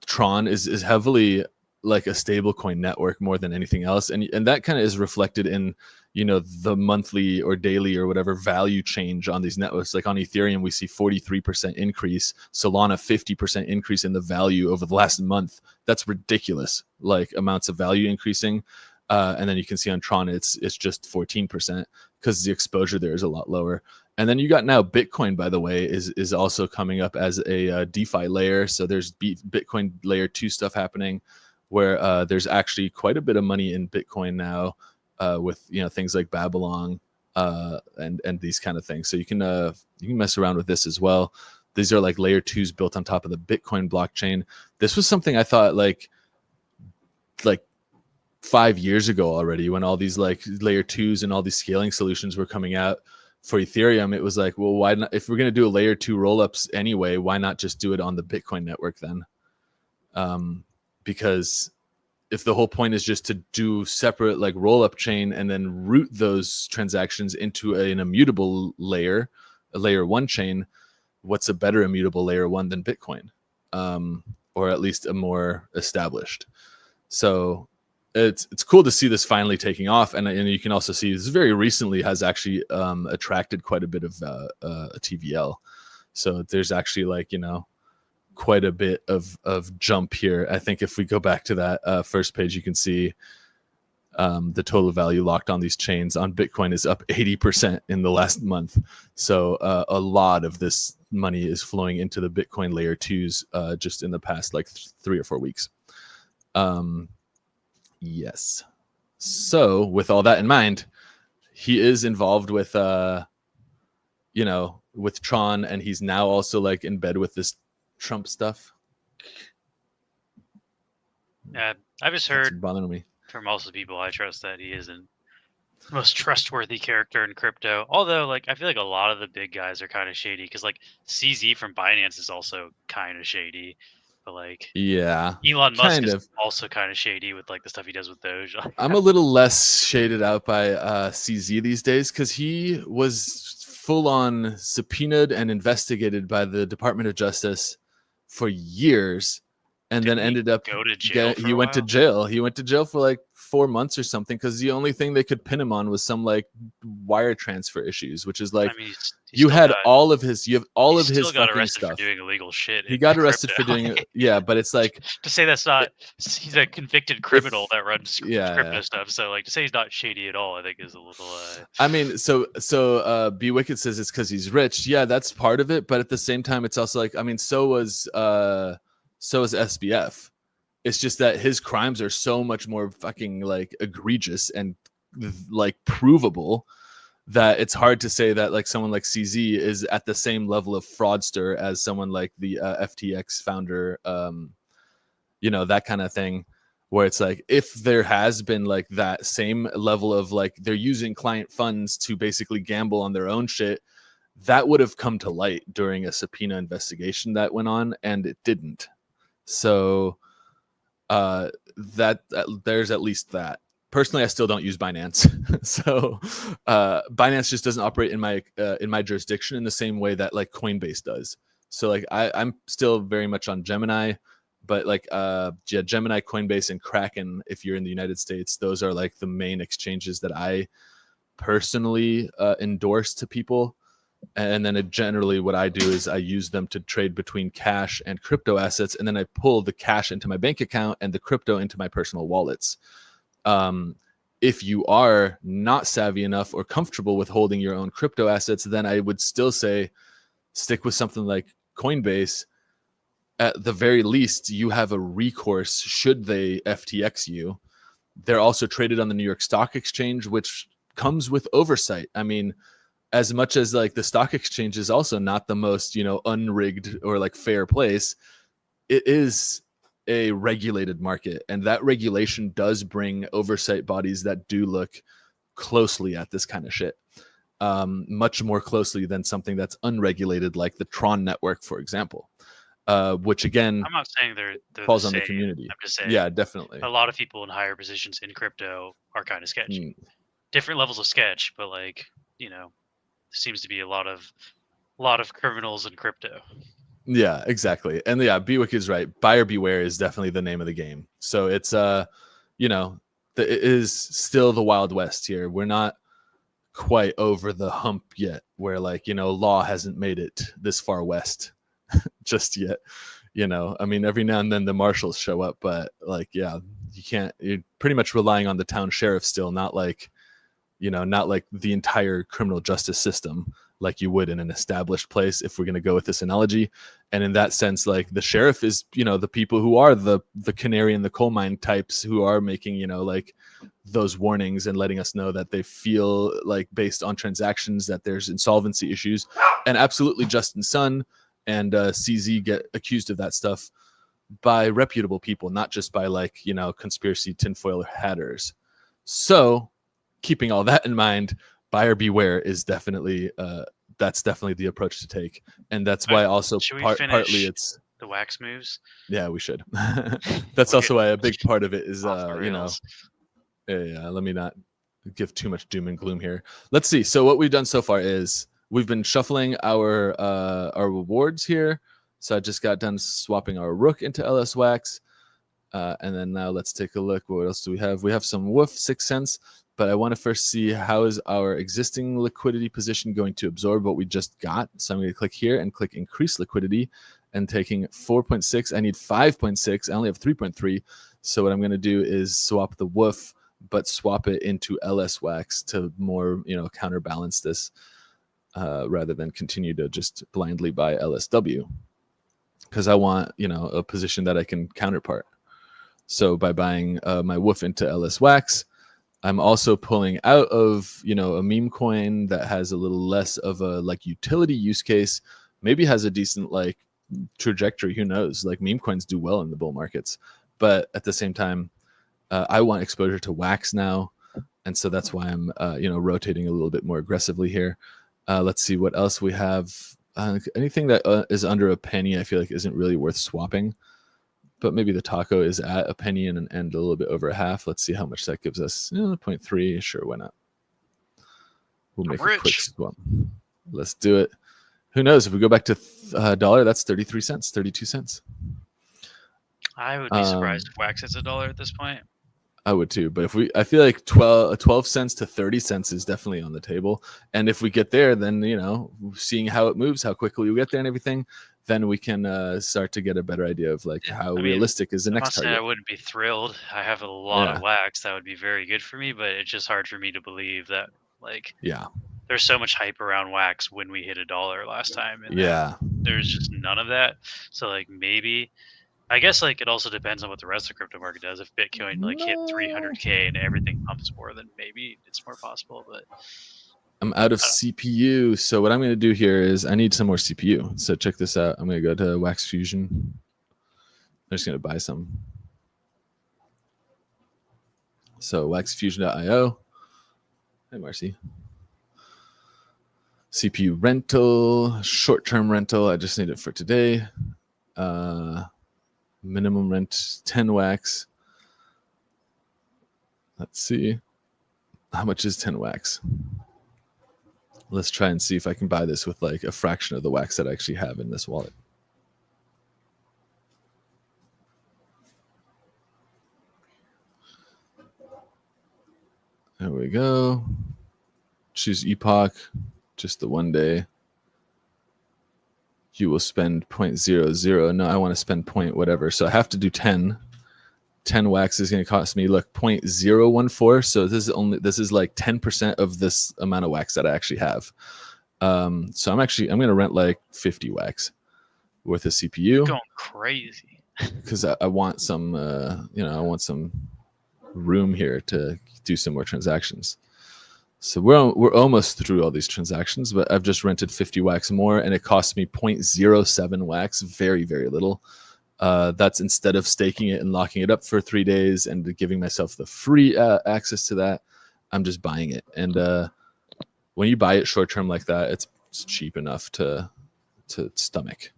Tron is heavily like a stable coin network more than anything else. And that kind of is reflected in, the monthly or daily or whatever value change on these networks. Like on Ethereum, we see 43% increase, Solana 50% increase in the value over the last month. That's ridiculous, amounts of value increasing. And then you can see on Tron, it's just 14% because the exposure there is a lot lower. And then you got now Bitcoin, by the way, is also coming up as a DeFi layer. So there's Bitcoin layer 2 stuff happening where there's actually quite a bit of money in Bitcoin now with things like Babylon and these kind of things. So you can mess around with this as well. These are layer 2s built on top of the Bitcoin blockchain. This was something I thought like 5 years ago already, when all these layer 2s and all these scaling solutions were coming out for Ethereum. It was well, why not? If we're going to do a layer 2 rollups anyway, why not just do it on the Bitcoin network then? Because if the whole point is just to do separate roll-up chain and then route those transactions into an immutable layer, a layer 1 chain, what's a better immutable layer 1 than Bitcoin? Or at least a more established. So it's cool to see this finally taking off, and you can also see this very recently has actually attracted quite a bit of TVL. So there's actually quite a bit of jump here. I think if we go back to that first page, you can see the total value locked on these chains on Bitcoin is up 80% in the last month. So a lot of this money is flowing into the Bitcoin layer 2s just in the past 3 or 4 weeks. Yes. So with all that in mind, he is involved with with Tron, and he's now also in bed with this Trump stuff. Yeah, I've just heard bothering me from most of the people I trust that he isn't the most trustworthy character in crypto. Although, I feel like a lot of the big guys are kind of shady because CZ from Binance is also kind of shady. But yeah, Elon Musk is also kind of shady with the stuff he does with Doge. I'm a little less shaded out by CZ these days because he was full on subpoenaed and investigated by the Department of Justice for years, and then ended up go to jail. He went to jail. He went to jail for 4 months or something because the only thing they could pin him on was some wire transfer issues, which is you have all of his fucking stuff. For doing illegal shit. He got arrested for doing yeah, but it's to say that's not he's a convicted criminal that runs crypto stuff. So to say he's not shady at all, I think is a little. I mean, so B Wicked says it's because he's rich. Yeah, that's part of it, but at the same time, it's also so was SBF. It's just that his crimes are so much more fucking egregious and provable that it's hard to say that someone like CZ is at the same level of fraudster as someone like the FTX founder, that kind of thing, where it's if there has been that same level of they're using client funds to basically gamble on their own shit, that would have come to light during a subpoena investigation that went on, and it didn't. So that there's at least that. Personally, I still don't use Binance. So Binance just doesn't operate in my jurisdiction in the same way that Coinbase does. So I'm still very much on Gemini, but Gemini, Coinbase, and Kraken, if you're in the United States, those are the main exchanges that I personally endorse to people. And then generally what I do is I use them to trade between cash and crypto assets. And then I pull the cash into my bank account and the crypto into my personal wallets. If you are not savvy enough or comfortable with holding your own crypto assets, then I would still say stick with something like Coinbase. At the very least, you have a recourse should they FTX you. They're also traded on the New York Stock Exchange, which comes with oversight. I mean, as much as like the stock exchange is also not the most, unrigged or like fair place, it is a regulated market, and that regulation does bring oversight bodies that do look closely at this kind of shit, much more closely than something that's unregulated, like the Tron network, for example, which again, I'm not saying they're falls the on the same. community. I'm just saying, Yeah, definitely. a lot of people in higher positions in crypto are kind of sketchy. Different levels of sketch, but like, seems to be a lot of criminals in crypto. Yeah, exactly. And yeah, Bewick is right. Buyer beware is definitely the name of the game. So it's it is still the Wild West here. We're not quite over the hump yet where law hasn't made it this far west just yet. I mean, every now and then the marshals show up, but you're pretty much relying on the town sheriff still, not like the entire criminal justice system like you would in an established place, if we're going to go with this analogy. And in that sense, like the sheriff is, the people who are the canary in the coal mine types who are making, those warnings and letting us know that they feel like based on transactions that there's insolvency issues. And absolutely Justin Sun and CZ get accused of that stuff by reputable people, not just by conspiracy tinfoil hatters. So keeping all that in mind, buyer beware is definitely that's definitely the approach to take, and that's why also partly it's the wax moves. Yeah, we should. That's also why a big part of it is yeah, let me not give too much doom and gloom here. Let's see. So what we've done so far is we've been shuffling our rewards here. So I just got done swapping our rook into LS Wax. And then now let's take a look. What else do we have? We have some Woof 6 cents, but I want to first see how is our existing liquidity position going to absorb what we just got. So I'm going to click here and click increase liquidity, and taking 4.6. I need 5.6. I only have 3.3. So what I'm going to do is swap the Woof, but swap it into LS Wax to more, counterbalance this rather than continue to just blindly buy LSW, because I want, a position that I can counterpart. So by buying my Woof into LS Wax, I'm also pulling out of, a meme coin that has a little less of a utility use case, maybe has a decent trajectory. Who knows? Meme coins do well in the bull markets, but at the same time, I want exposure to Wax now, and so that's why I'm rotating a little bit more aggressively here. Let's see what else we have. Anything that is under a penny, I feel like isn't really worth swapping. But maybe the taco is at a penny and a little bit over a half. Let's see how much that gives us. 0.3. Sure, why not? We'll make a quick swap. Let's do it. Who knows? If we go back to dollar, that's 33 cents, 32 cents. I would be surprised if Wax is $1 at this point. I would too. But I feel like 12 cents to 30 cents is definitely on the table. And if we get there, then, seeing how it moves, how quickly we get there and everything, then we can start to get a better idea of how realistic is the next target. I wouldn't be thrilled. I have a lot of Wax that would be very good for me, but it's just hard for me to believe that there's so much hype around Wax when we hit $1 last time, and there's just none of that. So maybe, I guess it also depends on what the rest of the crypto market does. If Bitcoin hit 300K and everything pumps more, then maybe it's more possible. But I'm out of CPU, so what I'm going to do here is I need some more CPU. So check this out. I'm going to go to Wax Fusion. I'm just going to buy some. So waxfusion.io. Hey, Marcy. CPU rental, short-term rental. I just need it for today. Minimum rent 10 Wax. Let's see. How much is 10 Wax? Let's try and see if I can buy this with a fraction of the Wax that I actually have in this wallet. There we go. choose epoch, just the 1 day. You will spend 0.00. No, I want to spend point whatever. So I have to do 10. 10 wax is going to cost me, look, 0.014. So this is like 10% of this amount of wax that I actually have. So I'm going to rent like 50 wax worth of CPU. Going crazy. Because I want some, I want some room here to do some more transactions. So we're almost through all these transactions, but I've just rented 50 wax more, and it cost me 0.07 wax, very, very little. That's instead of staking it and locking it up for 3 days and giving myself the free access to that, I'm just buying it. And when you buy it short term like that, it's cheap enough to stomach.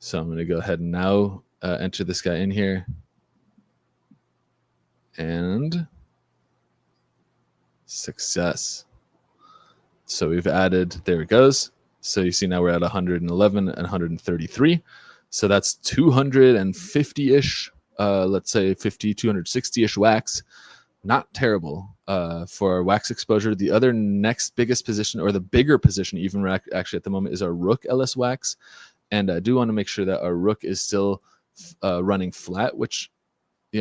So I'm going to go ahead and now enter this guy in here. And success. So we've added, there it goes. So you see now we're at 111 and 133. So that's 250-ish, let's say 260-ish wax. Not terrible for our wax exposure. The other next biggest position, or the bigger position even actually at the moment, is our Rook LS wax. And I do want to make sure that our Rook is still running flat, which,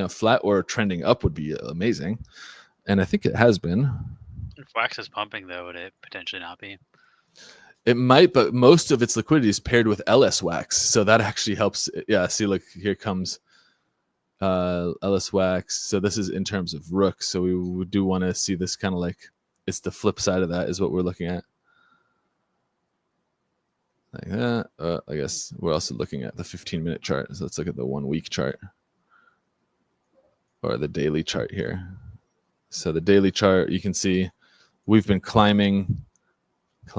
flat or trending up would be amazing. And I think it has been. If wax is pumping, though, would it potentially not be? It might, but most of its liquidity is paired with LS wax. So that actually helps. Yeah, see, look, here comes LS wax. So this is in terms of Rook. So we do want to see this kind of like, it's the flip side of that is what we're looking at. Like that. I guess we're also looking at the 15-minute chart. So let's look at the 1 week chart. Or the daily chart here. So the daily chart, you can see we've been climbing for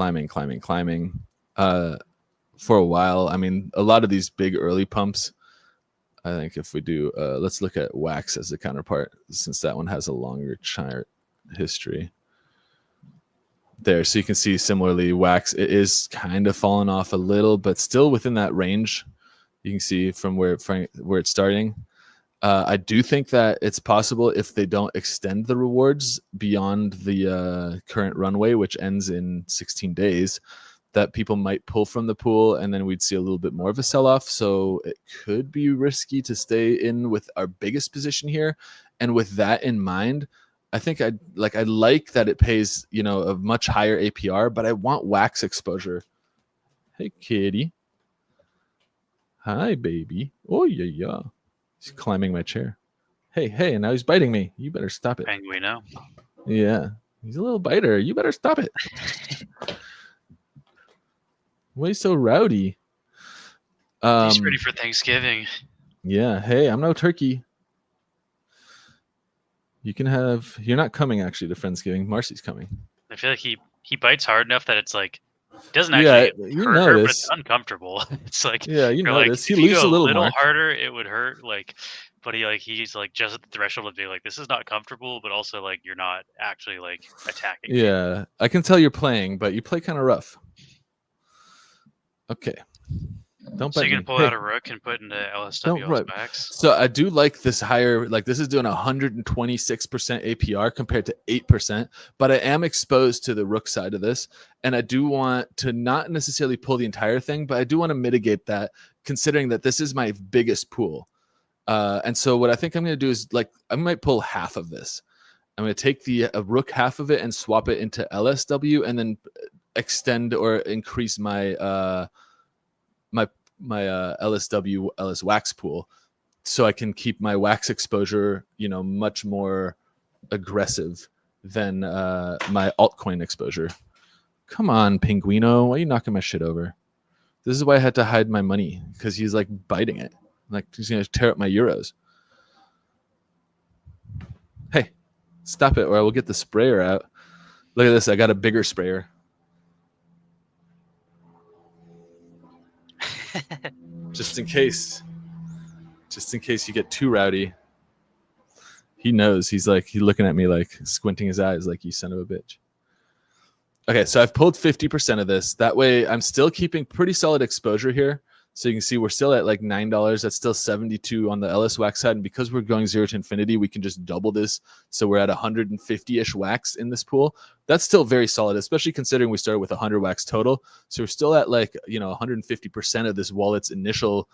a while. I mean, a lot of these big early pumps, I think if we do, let's look at wax as the counterpart, since that one has a longer chart history. There, so you can see similarly, wax, it is kind of fallen off a little, but still within that range. You can see from where it's starting. I do think that it's possible if they don't extend the rewards beyond the current runway, which ends in 16 days, that people might pull from the pool, and then we'd see a little bit more of a sell-off. So it could be risky to stay in with our biggest position here. And with that in mind, I think I like that it pays, a much higher APR, but I want wax exposure. Hey, kitty. Hi, baby. Oh, yeah. He's climbing my chair. Hey, and now he's biting me. You better stop it. Penguino. Yeah, he's a little biter. You better stop it. Why you so rowdy? He's ready for Thanksgiving. Yeah. Hey, I'm no turkey. You can have. You're not coming actually to Friendsgiving. Marcy's coming. I feel like he bites hard enough that it's like it doesn't actually hurt her, but it's uncomfortable. It's like, yeah, you know, like, this. He leaves a little harder, it would hurt. Like, but he's like just at the threshold of being like, this is not comfortable, but also like you're not actually like attacking. Yeah, me. I can tell you're playing, but you play kind of rough. Okay. So you can pull out a Rook and put into LSW max. So I do like this higher, like this is doing 126% APR compared to 8%, but I am exposed to the Rook side of this. And I do want to not necessarily pull the entire thing, but I do want to mitigate that, considering that this is my biggest pool. And so what I think I'm going to do is like, I might pull half of this. I'm going to take the Rook half of it and swap it into LSW, and then extend or increase my, my LSW LS wax pool, so I can keep my wax exposure, much more aggressive than my altcoin exposure. Come on, Penguino, why are you knocking my shit over? This is why I had to hide my money, because he's like biting it, like he's gonna tear up my euros. Hey, stop it, or I will get the sprayer out. Look at this, I got a bigger sprayer. Just in case you get too rowdy. He knows. He's looking at me like squinting his eyes like, you son of a bitch. Okay, so I've pulled 50% of this. That way I'm still keeping pretty solid exposure here. So you can see we're still at like $9. That's still 72 on the LS wax side. And because we're going 0 to infinity, we can just double this. So we're at 150-ish wax in this pool. That's still very solid, especially considering we started with 100 wax total. So we're still at like, 150% of this wallet's initial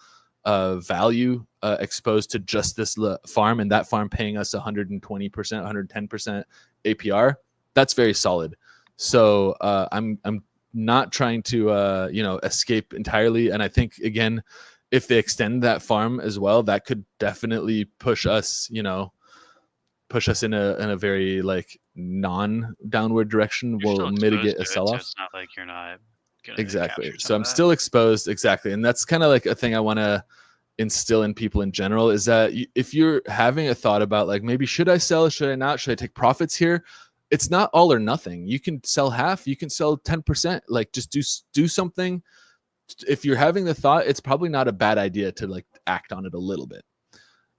value exposed to just this farm, and that farm paying us 120%, 110% APR. That's very solid. So I'm not trying to escape entirely, and I think again, if they extend that farm as well, that could definitely push us in a very like non-downward direction. Will mitigate a sell-off. So it's not like you're not gonna exactly. So I'm still exposed, exactly, and that's kind of like a thing I want to instill in people in general, is that if you're having a thought about like, maybe should I sell, should I not, should I take profits here, it's not all or nothing. You can sell half, you can sell 10%, like just do something. If you're having the thought, it's probably not a bad idea to like act on it a little bit.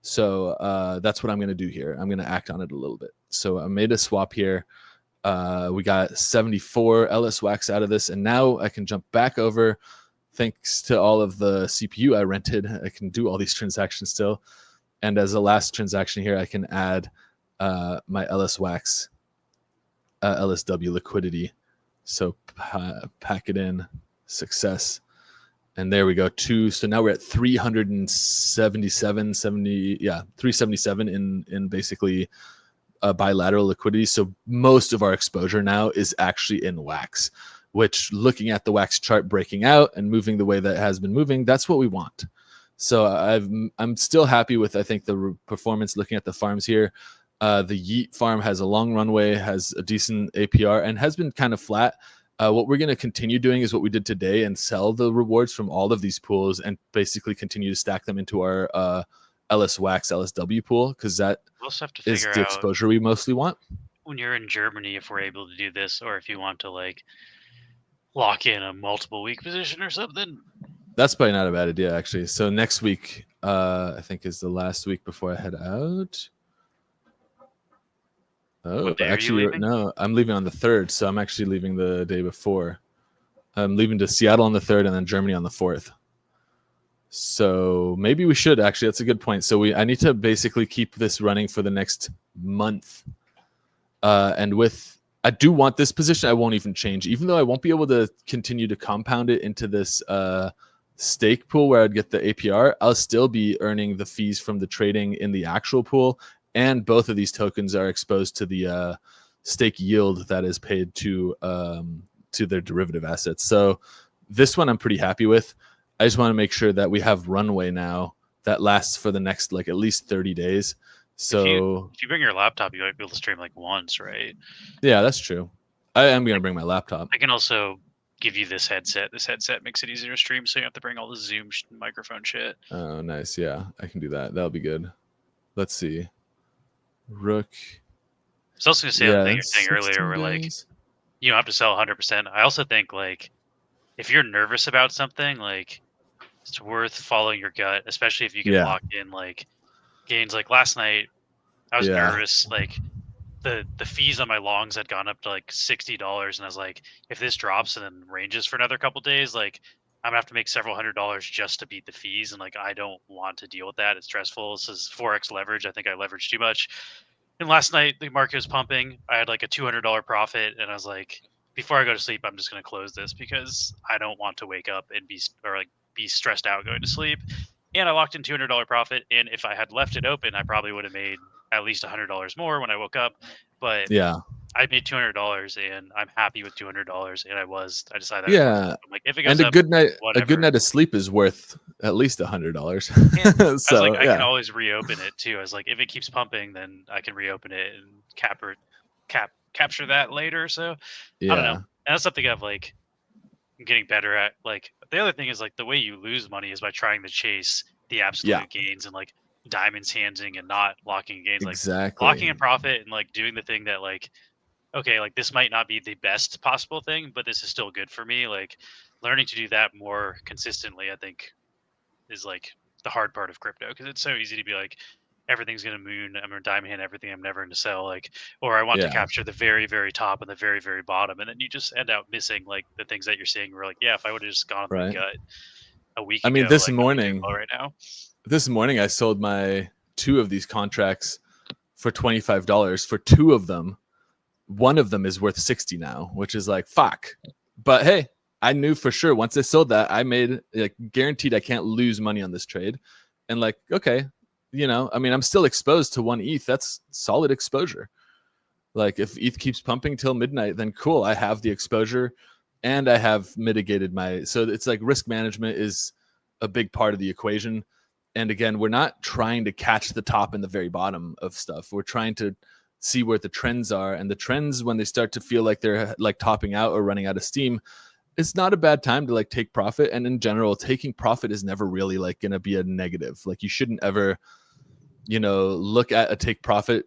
So that's what I'm going to do here. I'm going to act on it a little bit. So I made a swap here. We got 74 LS wax out of this, and now I can jump back over. Thanks to all of the CPU I rented, I can do all these transactions still. And as a last transaction here, I can add my LS wax LSW liquidity. So pack it in, success. And there we go. So now we're at 377 in basically bilateral liquidity. So most of our exposure now is actually in wax, which, looking at the wax chart breaking out and moving the way that it has been moving, that's what we want. So I'm still happy with, I think, the performance looking at the farms here. The Yeet farm has a long runway, has a decent APR, and has been kind of flat. What we're going to continue doing is what we did today, and sell the rewards from all of these pools and basically continue to stack them into our LS Wax LSW pool, because that is the exposure we mostly want. When you're in Germany, if we're able to do this, or if you want to like lock in a multiple week position or something. That's probably not a bad idea, actually. So next week, I think, is the last week before I head out. Oh, actually, no, I'm leaving on the 3rd, so I'm actually leaving the day before. I'm leaving to Seattle on the 3rd and then Germany on the 4th. So maybe we should, actually. That's a good point. So I need to basically keep this running for the next month. And I do want this position. I won't even change, even though I won't be able to continue to compound it into this stake pool where I'd get the APR. I'll still be earning the fees from the trading in the actual pool. And both of these tokens are exposed to the stake yield that is paid to their derivative assets. So this one I'm pretty happy with. I just want to make sure that we have runway now that lasts for the next like at least 30 days. So if you bring your laptop, you might be able to stream like once, right? Yeah, that's true. I am going to bring my laptop. I can also give you this headset. This headset makes it easier to stream, so you have to bring all the Zoom microphone shit. Oh, nice. Yeah, I can do that. That'll be good. Let's see. Rook. I was also going to say the thing you're saying earlier, where like you don't have to sell 100%. I also think like if you're nervous about something, like it's worth following your gut, especially if you can lock in like gains. Like last night, I was nervous. Like the fees on my longs had gone up to like $60, and I was like, if this drops and then ranges for another couple days, like I'm gonna have to make several $100s just to beat the fees, and like I don't want to deal with that. It's stressful. This is 4x leverage. I think I leveraged too much. And last night the market was pumping. I had like a $200 profit, and I was like, before I go to sleep, I'm just gonna close this because I don't want to wake up and be stressed out going to sleep. And I locked in $200 profit, and if I had left it open, I probably would have made at least $100 more when I woke up. But I made $200, and I'm happy with $200. And I decided that. Yeah. I'm like, if it goes and up, a good night of sleep is worth at least $100. So I was like, I can always reopen it too. I was like, if it keeps pumping, then I can reopen it and capture that later. So I don't know. And that's something I've like getting better at. Like the other thing is like the way you lose money is by trying to chase the absolute gains and like diamonds handing and not locking gains. Like locking in profit and like doing the thing that like, okay, like this might not be the best possible thing, but this is still good for me. Like learning to do that more consistently, I think, is like the hard part of crypto, because it's so easy to be like, everything's gonna moon, I'm gonna diamond hand everything, I'm never gonna sell, like, or I want to capture the very, very top and the very, very bottom, and then you just end up missing like the things that you're saying. We're like, if I would have just gone with my gut. a week I mean, ago, this like, morning, right now. this morning I sold my 2 of these contracts for $25 for 2 of them. One of them is worth 60 now, which is like, fuck. But hey, I knew for sure once I sold that, I made like guaranteed I can't lose money on this trade. And like, okay, you know, I mean, I'm still exposed to 1 ETH. That's solid exposure. Like if ETH keeps pumping till midnight, then cool. I have the exposure and I have mitigated my, so it's like risk management is a big part of the equation. And again, we're not trying to catch the top and the very bottom of stuff. We're trying to see where the trends are, and the trends, when they start to feel like they're like topping out or running out of steam, it's not a bad time to like take profit. And in general, taking profit is never really like going to be a negative. Like you shouldn't ever, you know, look at a take profit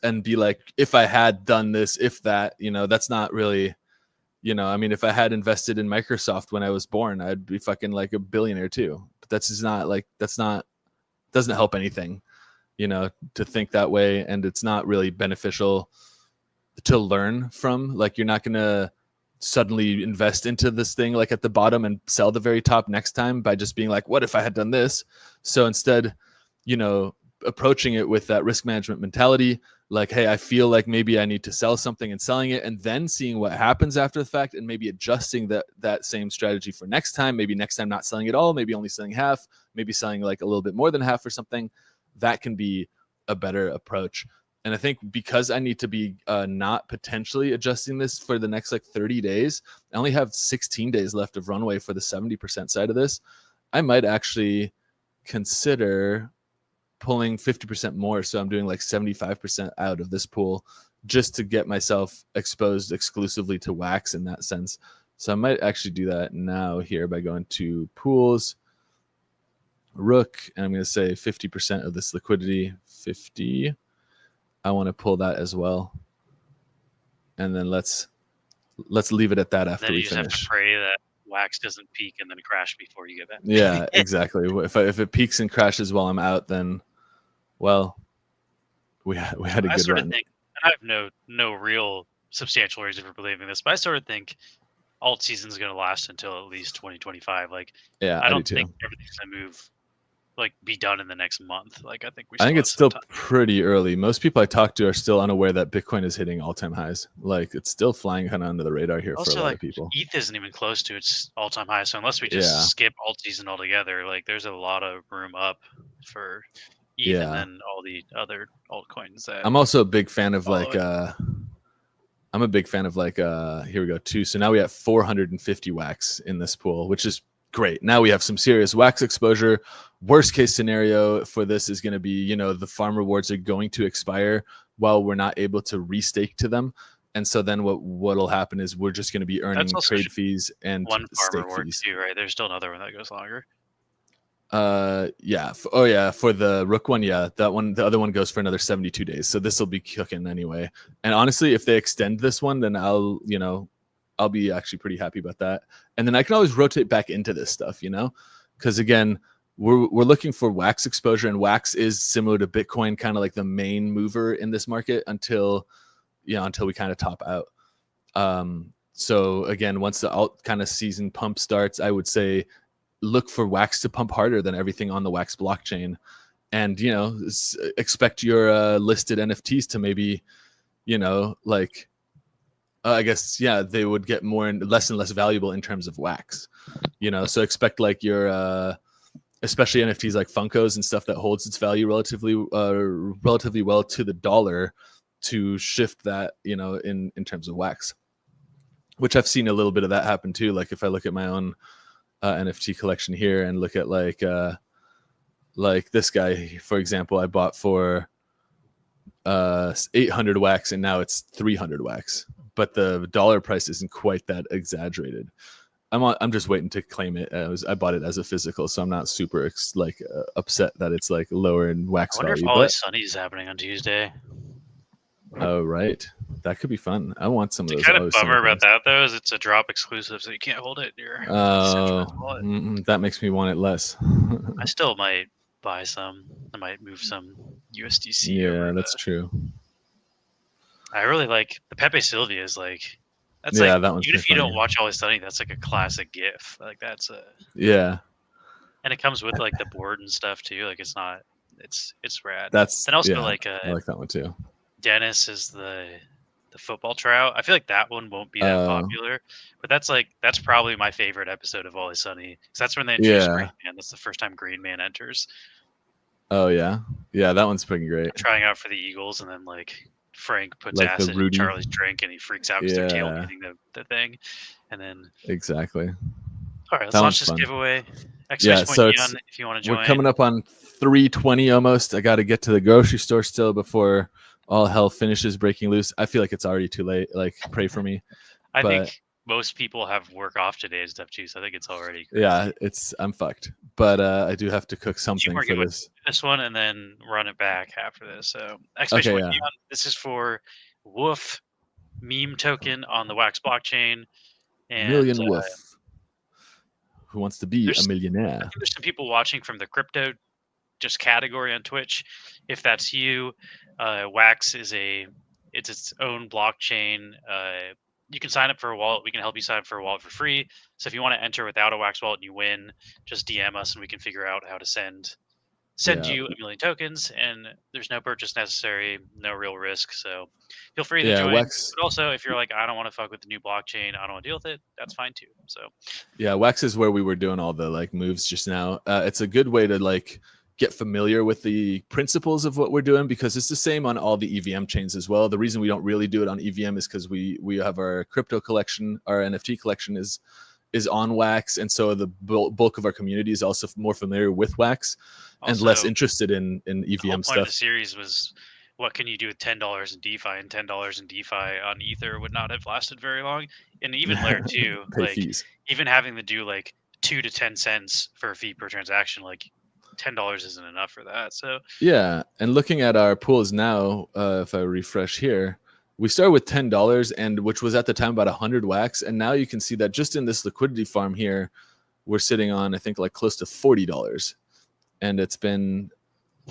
and be like, if I had done this, if that, you know, that's not really, you know, I mean, if I had invested in Microsoft when I was born, I'd be fucking like a billionaire too. But that's just not like, that's not, doesn't help anything, you know, to think that way. And it's not really beneficial to learn from. Like you're not going to suddenly invest into this thing like at the bottom and sell the very top next time by just being like, what if I had done this? So instead, you know, approaching it with that risk management mentality, like, hey, I feel like maybe I need to sell something and selling it, and then seeing what happens after the fact, and maybe adjusting that same strategy for next time. Maybe next time not selling it all, maybe only selling half, maybe selling like a little bit more than half or something. That can be a better approach. And I think because I need to be not potentially adjusting this for the next like 30 days, I only have 16 days left of runway for the 70% side of this. I might actually consider pulling 50% more. So I'm doing like 75% out of this pool just to get myself exposed exclusively to Wax in that sense. So I might actually do that now here by going to pools, Rook, and I'm going to say 50% of this liquidity, 50. I want to pull that as well. And then let's leave it at that after we finish. You just have to pray that Wax doesn't peak and then crash before you get back. Yeah, exactly. If it peaks and crashes while I'm out, then well, we had a good run. Think, and I have no real substantial reason for believing this, but I sort of think alt season is going to last until at least 2025. Like, yeah, I don't think everything's going to move, like, be done in the next month. Like, I think it's still pretty early. Most people I talk to are still unaware that Bitcoin is hitting all-time highs. Like, it's still flying kind of under the radar here for a lot of people. ETH isn't even close to its all-time high, so unless we just skip alt season altogether, like, there's a lot of room up for ETH and then all the other altcoins. That I'm also a big fan of like I'm a big fan of like here we go, 2. So now we have 450 Wax in this pool, which is great. Now we have some serious Wax exposure. Worst case scenario for this is going to be, you know, the farm rewards are going to expire while we're not able to restake to them. And so then what'll happen is we're just going to be earning trade fees and one farm stake reward fees too, right? There's still another one that goes longer. Yeah. Oh yeah, for the Rook one, yeah, that one, the other one goes for another 72 days. So this will be cooking anyway. And honestly, if they extend this one, then I'll be actually pretty happy about that. And then I can always rotate back into this stuff, you know, because again, we're looking for Wax exposure, and Wax is similar to Bitcoin, kind of like the main mover in this market until we kind of top out. So again, once the alt kind of season pump starts, I would say look for Wax to pump harder than everything on the Wax blockchain, and you know, expect your listed NFTs to maybe, you know, like I guess they would get more and less valuable in terms of Wax, you know. So expect like your especially NFTs like Funkos and stuff that holds its value relatively well to the dollar to shift that, you know, in terms of Wax, which I've seen a little bit of that happen too. Like if I look at my own NFT collection here and look at like this guy, for example, I bought for 800 Wax and now it's 300 Wax, but the dollar price isn't quite that exaggerated. I'm just waiting to claim it. I bought it as a physical, so I'm not super upset that it's like lower in Wax value. I wonder if Always Sunny is happening on Tuesday. Oh right, that could be fun. I want some of those. The kind of bummer about that though is it's a drop exclusive, so you can't hold it in your wallet. That makes me want it less. I still might buy some. I might move some USDC. Yeah, that's true. I really like the Pepe Sylvia. Is like That's Yeah, like that one's even if pretty you don't funny. watch Always Sunny, that's like a classic GIF. Like that's a Yeah, and it comes with like the board and stuff too. Like it's not it's rad. that's Then also yeah. like I like that one too. Dennis is the football tryout. I feel like that one won't be that popular, but that's probably my favorite episode of Always Sunny because that's when they introduce Yeah. Green Man. That's the first time Green Man enters. Oh yeah, yeah, that one's pretty great. Trying out for the Eagles, and then like Frank puts Like the acid in Rudy. Charlie's drink, and he freaks out because they're Yeah. tailgating the thing. And then Exactly. all right, let's That launch one's this fun. giveaway. Yeah, Exclamation so point it's Neon if you want to join. we're coming up on 3:20 almost. I got to get to the grocery store still before all hell finishes breaking loose. I feel like it's already too late. Like, pray for me. I but- think most people have work off today and stuff too, so I think it's already crazy. Yeah, I'm fucked. But I do have to cook something more for giveaway. this. This one and then run it back after this. So exclamation point Neon. This is for Woof meme token on the Wax blockchain. And Million Woof. Who wants to be a millionaire? I think there's some people watching from the crypto just category on Twitch. If that's you, Wax is it's its own blockchain. You can sign up for a wallet. We can help you sign up for a wallet for free. So if you want to enter without a Wax wallet and you win, just DM us and we can figure out how to send you 1 million tokens. And there's no purchase necessary, no real risk. So feel free to join. Wax. But also, if you're like, I don't want to fuck with the new blockchain, I don't want to deal with it, that's fine too. So yeah, Wax is where we were doing all the like moves just now. It's a good way to like get familiar with the principles of what we're doing because it's the same on all the EVM chains as well. The reason we don't really do it on EVM is because we have our crypto collection, our NFT collection is on Wax, and so the bulk of our community is also more familiar with Wax and less interested in EVM the whole stuff. Point of the series was what can you do with $10 in DeFi, and $10 in DeFi on Ether would not have lasted very long. And even layer 2, like fees. Even having to do like 2 to 10 cents for a fee per transaction, like $10 isn't enough for that. So yeah, and looking at our pools now, if I refresh here, we started with $10, and which was at the time about 100 Wax, and now you can see that just in this liquidity farm here, we're sitting on I think like close to $40, and it's been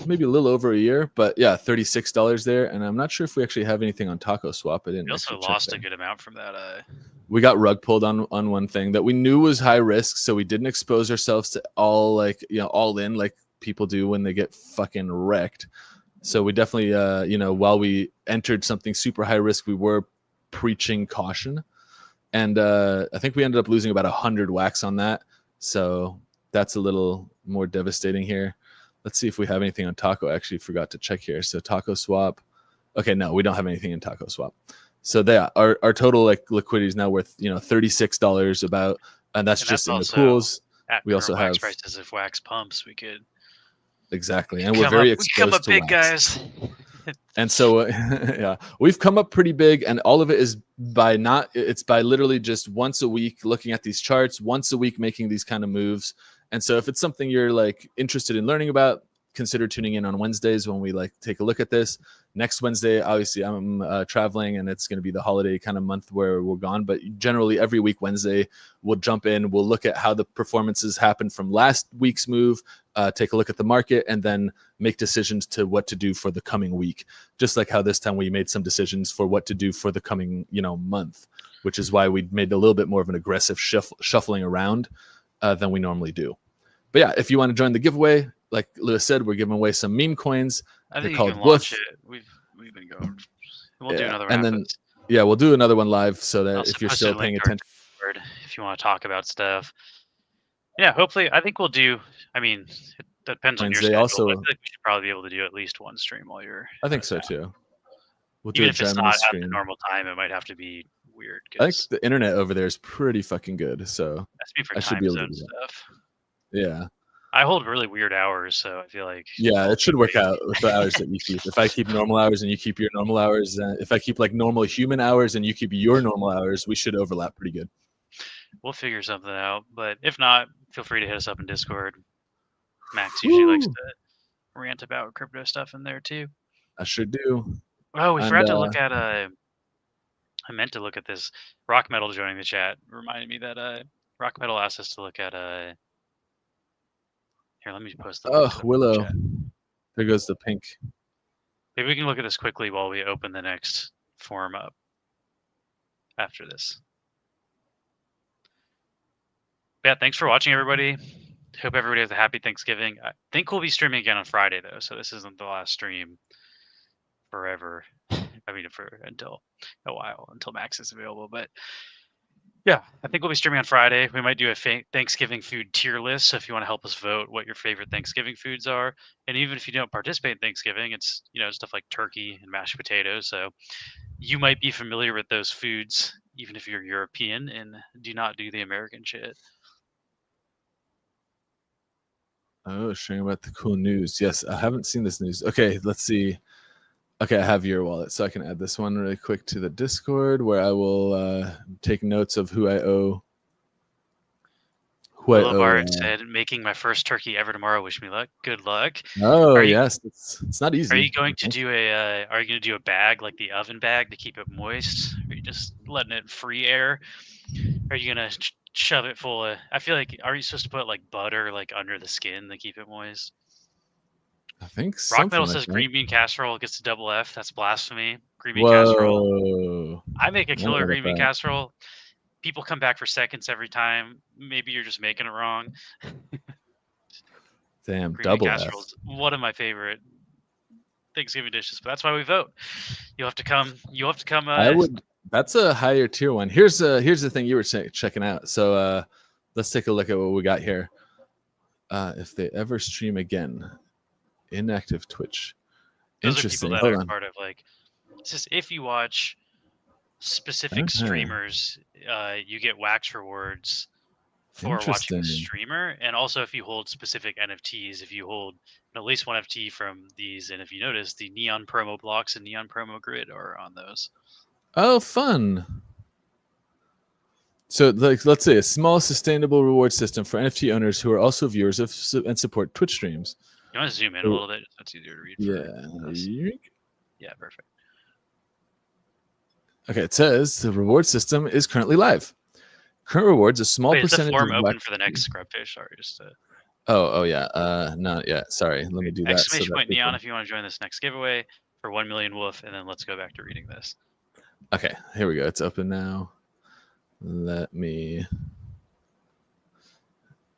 maybe a little over a year, but yeah, $36 there, and I'm not sure if we actually have anything on Taco Swap. I didn't. We also lost a good amount from that. We got rug pulled on one thing that we knew was high risk, so we didn't expose ourselves to all all in like people do when they get fucking wrecked. So we definitely while we entered something super high risk, we were preaching caution, and I think we ended up losing about 100 Wax on that. So that's a little more devastating here. Let's see if we have anything on Taco. I actually forgot to check here. So Taco Swap. Okay, no, we don't have anything in Taco Swap. So our total like liquidity is now worth $36 about, and that's just in the pools. We also have Wax prices. If Wax pumps, we could exactly, and we're very exposed we come up to big, Wax. guys. And so yeah, we've come up pretty big, and all of it is by literally just once a week looking at these charts, once a week making these kind of moves. And so if it's something you're like interested in learning about, consider tuning in on Wednesdays when we like take a look at this. Next Wednesday, obviously I'm traveling, and it's going to be the holiday kind of month where we're gone, but generally every week Wednesday we'll jump in, we'll look at how the performances happened from last week's move, take a look at the market, and then make decisions to what to do for the coming week, just like how this time we made some decisions for what to do for the coming month, which is why we made a little bit more of an aggressive shuffling around than we normally do. But yeah, if you want to join the giveaway, like Lewis said, we're giving away some meme coins. I think They're you called can launch Woof. it. We've been going. We'll do another and round. then we'll do another one live so that Also if you're posted still a paying link to our attention. Discord if you want to talk about stuff. Yeah, hopefully. I think we'll do. I mean, it depends on your Wednesday schedule. also- but I feel like we should probably be able to do at least one stream while you're. I think so too. We'll do Even a if it's Gemini not at stream. the normal time, it might have to be weird. I think 'cause the internet over there is pretty fucking good, so that's me for I should time be able to zone do that. stuff. yeah. I hold really weird hours, so I feel like Yeah, it should work out with the hours that you keep. If I keep normal hours and you keep your normal hours, if I keep like normal human hours and you keep your normal hours, we should overlap pretty good. we'll figure something out. But if not, feel free to hit us up in Discord. Max usually likes Woo! to rant about crypto stuff in there too. I should do. Oh, we And, forgot to look at I meant to look at this. Rock Metal joining the chat reminded me that Rock Metal asked us to look at here, let me post the Oh, stuff in the Willow. chat. There goes the pink. Maybe we can look at this quickly while we open the next form up. after this. But yeah, thanks for watching, everybody. Hope everybody has a happy Thanksgiving. I think we'll be streaming again on Friday, though, so this isn't the last stream forever. I mean, for until a while, until Max is available. But yeah, I think we'll be streaming on Friday. We might do a Thanksgiving food tier list. So if you want to help us vote what your favorite Thanksgiving foods are, and even if you don't participate in Thanksgiving, it's stuff like turkey and mashed potatoes. So you might be familiar with those foods, even if you're European and do not do the American shit. Oh, sharing about the cool news. Yes, I haven't seen this news. Okay, let's see. Okay, I have your wallet, so I can add this one really quick to the Discord, where I will take notes of who I owe. Bart said, "Making my first turkey ever tomorrow. Wish me luck. Good luck." Oh yes, it's not easy. Are you going to do a bag, like the oven bag, to keep it moist? Or are you just letting it free air? Are you gonna shove it full of? I feel like, are you supposed to put like butter like under the skin to keep it moist? I think Rock Metal says green bean casserole gets a double F. That's blasphemy. Green bean casserole. I make a killer green bean casserole. People come back for seconds every time. Maybe you're just making it wrong. Damn, green double bean F. casserole is one of my favorite Thanksgiving dishes, but that's why we vote. You'll have to come. I would. That's a higher tier one. Here's the thing you were checking out. So let's take a look at what we got here. If they ever stream again, inactive Twitch. Those Interesting. are people that are part of like. It's just if you watch specific streamers, you get wax rewards for watching the streamer, and also if you hold specific NFTs, if you hold at least one NFT from these, and if you notice, the Neon Promo blocks and Neon Promo Grid are on those. Oh, fun. So, like, let's say a small sustainable reward system for NFT owners who are also viewers of and support Twitch streams. You want to zoom in a little bit? That's easier to read. Yeah, perfect. Okay, it says the reward system is currently live. Current rewards, a small percentage. Is the form open for the next Scrubfish? Sorry, just to... Oh yeah. Not yet. Sorry. Let me do that. Exclamation point Neon if you want to join this next giveaway for 1 million wolf, and then let's go back to reading this. Okay, here we go. It's open now. Let me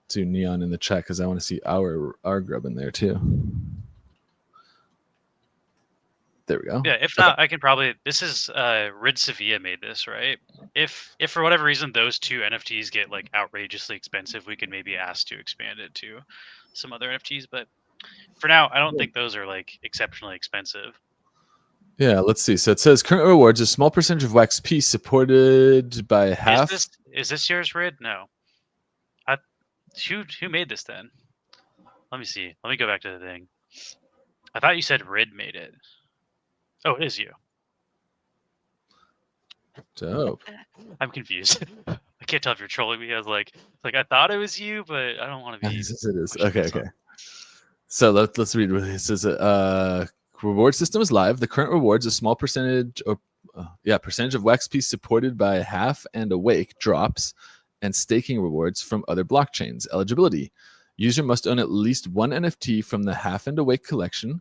do Neon in the chat because I want to see our grub in there too. There we go. Yeah, if not, I can probably. This is Rid Sevilla made this, right? If for whatever reason those two NFTs get like outrageously expensive, we could maybe ask to expand it to some other NFTs. But for now, I don't think those are like exceptionally expensive. Yeah, let's see. So it says current rewards, a small percentage of WaxP supported by half. Is this yours, Rid? No. Who made this then? Let me see. Let me go back to the thing. I thought you said Rid made it. Oh, it is you. Dope. I'm confused. I can't tell if you're trolling me. I was like I thought it was you, but I don't want to be. Yes, it is. Okay. So let's read what it says. Reward system is live. The current rewards, a small percentage percentage of WaxP supported by half and awake drops, and staking rewards from other blockchains. Eligibility: user must own at least one NFT from the Half and Awake collection.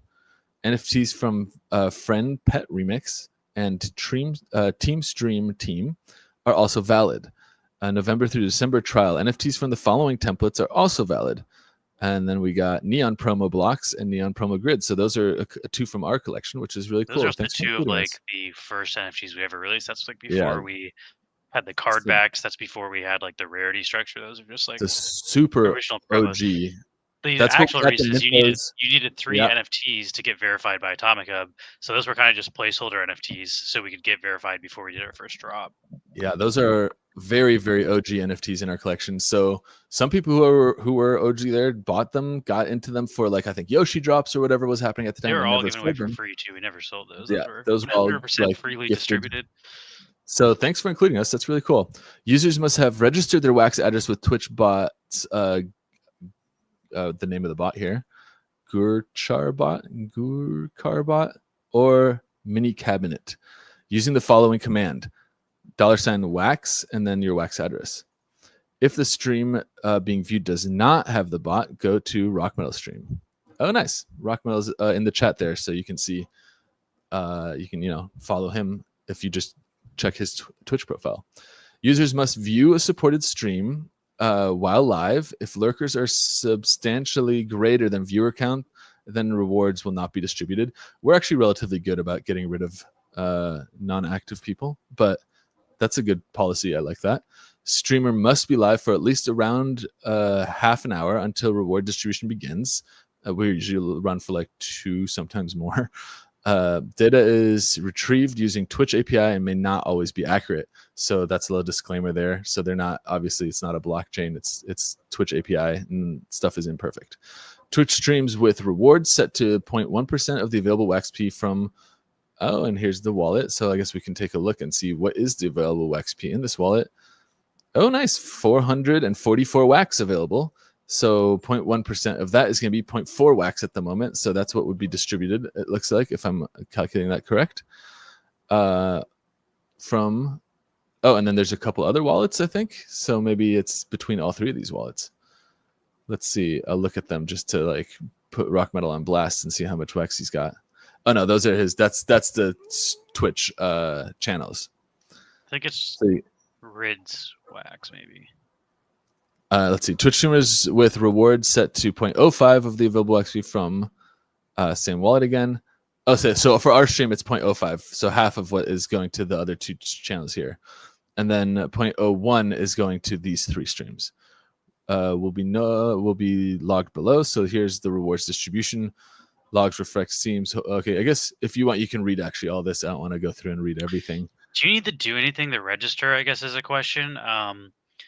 NFTs from Friend Pet Remix and Team Stream Team are also valid. November through December trial. NFTs from the following templates are also valid. And then we got Neon Promo Blocks and Neon Promo Grid. So those are two from our collection, which is really cool. Those are the two of like the first NFTs we ever released. That's like before we had the card backs. That's before we had like the rarity structure. Those are just like the super OG. The actual reason is you needed 3 NFTs to get verified by Atomic Hub. So those were kind of just placeholder NFTs so we could get verified before we did our first drop. Yeah, those are very, very OG NFTs in our collection. So some people who were OG there bought them, got into them for like I think Yoshi drops or whatever was happening at the time. They were all given away for free too. We never sold those. Yeah, those were all 100% like freely gifted. distributed. So thanks for including us. That's really cool. Users must have registered their Wax address with Twitch bots. The name of the bot here, Gurkarbot or Mini Cabinet, using the following command: $wax and then your Wax address. If the stream being viewed does not have the bot, go to Rock Metal stream. Oh, nice. Rock Metal's in the chat there, so you can see. You can follow him if you just check his Twitch profile. Users must view a supported stream while live. If lurkers are substantially greater than viewer count, then rewards will not be distributed. We're actually relatively good about getting rid of non-active people, but that's a good policy. I like that. Streamer must be live for at least around half an hour until reward distribution begins. We usually run for like 2, sometimes more. Data is retrieved using Twitch API and may not always be accurate. So that's a little disclaimer there. So they're not, obviously it's not a blockchain. It's Twitch API and stuff is imperfect. Twitch streams with rewards set to 0.1% of the available WaxP from, oh, and here's the wallet. So I guess we can take a look and see what is the available WaxP in this wallet. Oh, nice. 444 wax available. So 0.1% of that is going to be 0.4 wax at the moment. So that's what would be distributed, it looks like, if I'm calculating that correct. And then there's a couple other wallets, I think. So maybe it's between all 3 of these wallets. Let's see. I'll look at them just to like put Rock Metal on blast and see how much wax he's got. Oh no, those are his. That's the Twitch channels. I think it's Rids wax, maybe. Let's see. Twitch streamers with rewards set to 0.05 of the available XP from same wallet again. Oh, so for our stream, it's 0.05. So half of what is going to the other 2 channels here. And then 0.01 is going to these 3 streams. Will be logged below. So here's the rewards distribution. Logs reflect seams. Okay, I guess if you want, you can read actually all this. I don't want to go through and read everything. Do you need to do anything to register, I guess is a question.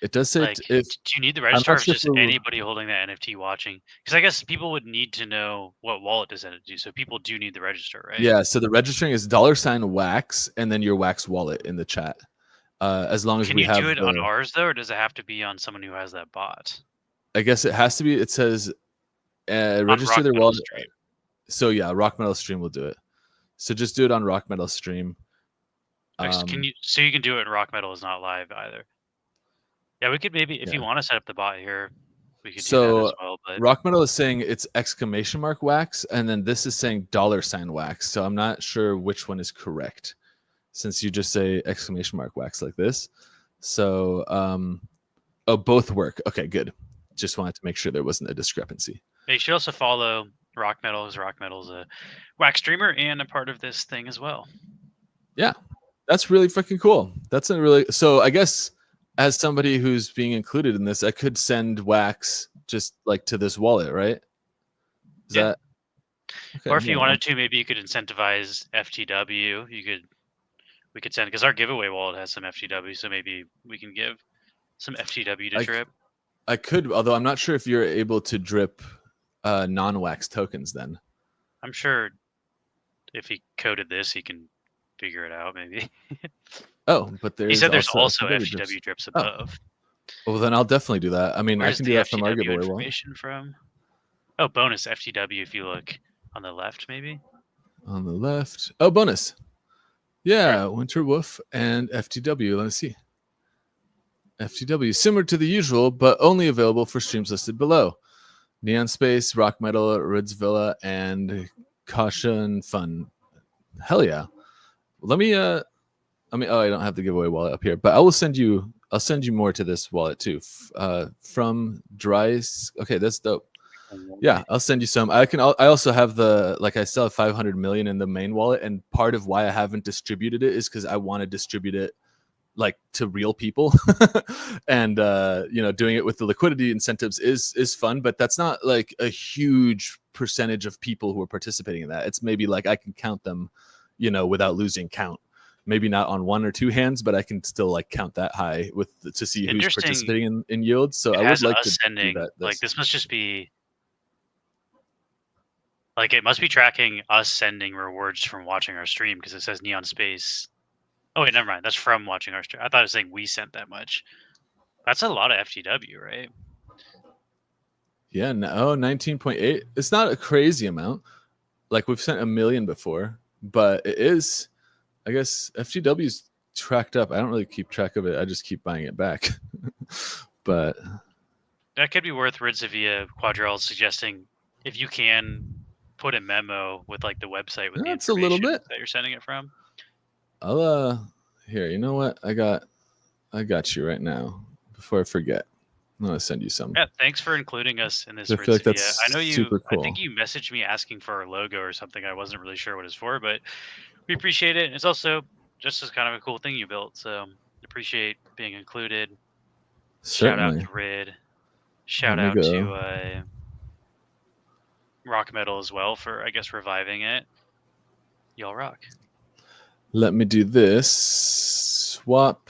It does say like, do you need the register or is just anybody holding that NFT watching? Because I guess people would need to know what wallet does that do. So people do need the register, right? Yeah, so the registering is $wax and then your wax wallet in the chat. As long as we have. Can you do it on ours though, or does it have to be on someone who has that bot? I guess it has to be. It says register their wallet. Stream. So yeah, Rock Metal Stream will do it. So just do it on Rock Metal Stream. So you can do it. Rock Metal is not live either. Yeah, we could maybe if you want to set up the bot here, we could do that as well. But Rock Metal is saying it's !! wax, and then this is saying $wax. So I'm not sure which one is correct, since you just say ! wax like this. So both work. Okay, good. Just wanted to make sure there wasn't a discrepancy. You should also follow Rock Metal, as Rock Metal's a wax streamer and a part of this thing as well. Yeah, that's really freaking cool. That's a really, so I guess as somebody who's being included in this, I could send wax just like to this wallet, right? Is that okay, or if you wanted to, maybe you could incentivize FTW. We could send, because our giveaway wallet has some FTW, so maybe we can give some FTW to drip. I could, although I'm not sure if you're able to drip non-wax tokens then. I'm sure if he coded this, he can figure it out maybe. Oh, but he said there's also FTW drips above. Well, then I'll definitely do that. I mean, I can do that from our giveaway information from. Oh, bonus FTW if you look on the left, maybe. On the left. Oh, bonus. Yeah, Winter Wolf and FTW. Let's see. FTW, similar to the usual, but only available for streams listed below. Neon Space, Rock Metal, Rids Villa, and Caution Fun. Hell yeah. Let me I don't have the giveaway wallet up here, but I'll send you more to this wallet too. From Dries. Okay, that's dope. Yeah, I'll send you some. I also have I still have 500 million in the main wallet, and part of why I haven't distributed it is because I want to distribute it like to real people. And doing it with the liquidity incentives is fun, but that's not like a huge percentage of people who are participating in that. It's maybe like I can count them, without losing count. Maybe not on 1 or 2 hands, but I can still like count that high to see who's participating in yields. So I would like to do that. Like this must just be like, it must be tracking us sending rewards from watching our stream, because it says Neon Space. Oh wait, never mind. That's from watching our stream. I thought it was saying we sent that much. That's a lot of FTW, right? Yeah, no, 19.8. It's not a crazy amount. Like we've sent 1 million before, but it is, I guess FTW's tracked up. I don't really keep track of it. I just keep buying it back. But that could be worth Ridzavia Quadrell suggesting, if you can put a memo with like the website with the information a little bit that you're sending it from. Here, you know what? I got you right now. Before I forget, I'm gonna send you some. Yeah, thanks for including us in this. I feel like that's I know you. super cool. I think you messaged me asking for a logo or something. I wasn't really sure what it's for, but we appreciate it. It's also just as kind of a cool thing you built, so appreciate being included. Certainly. Shout out to Rid. Shout out to Rock Metal as well for, I guess, reviving it. Y'all rock. Let me do this. Swap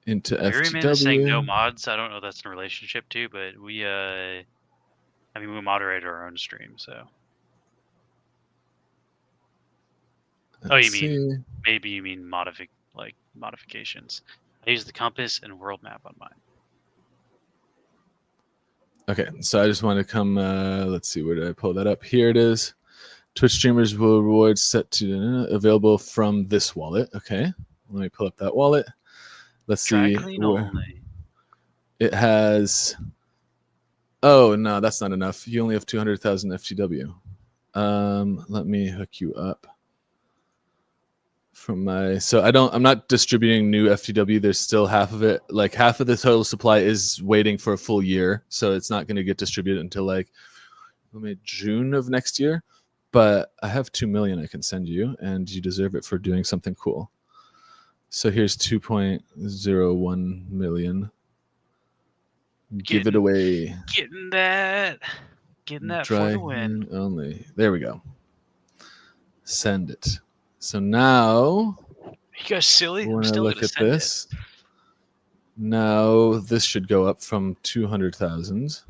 into Furyman is saying no FTW. mods. I don't know if that's in relationship to, but we I mean we moderate our own stream, so. Let's Maybe you mean modifications. I use the compass and world map on mine. Okay, so I just want to come. Let's see, where did I pull that up? Here it is. Twitch streamers will rewards set to available from this wallet. Okay, let me pull up that wallet. Let's see. It has. Oh no, that's not enough. You only have 200,000 FTW. Let me hook you up. From my I'm not distributing new FTW. There's still half of it. Like half of the total supply is waiting for a full year, so it's not going to get distributed until like June of next year. But I have 2 million I can send you, and you deserve it for doing something cool. So here's 2.01 million. Give it away. Getting that for the win. Only. There we go. Send it. So now, you guys silly. When I look at this, now this should go up from 200,000.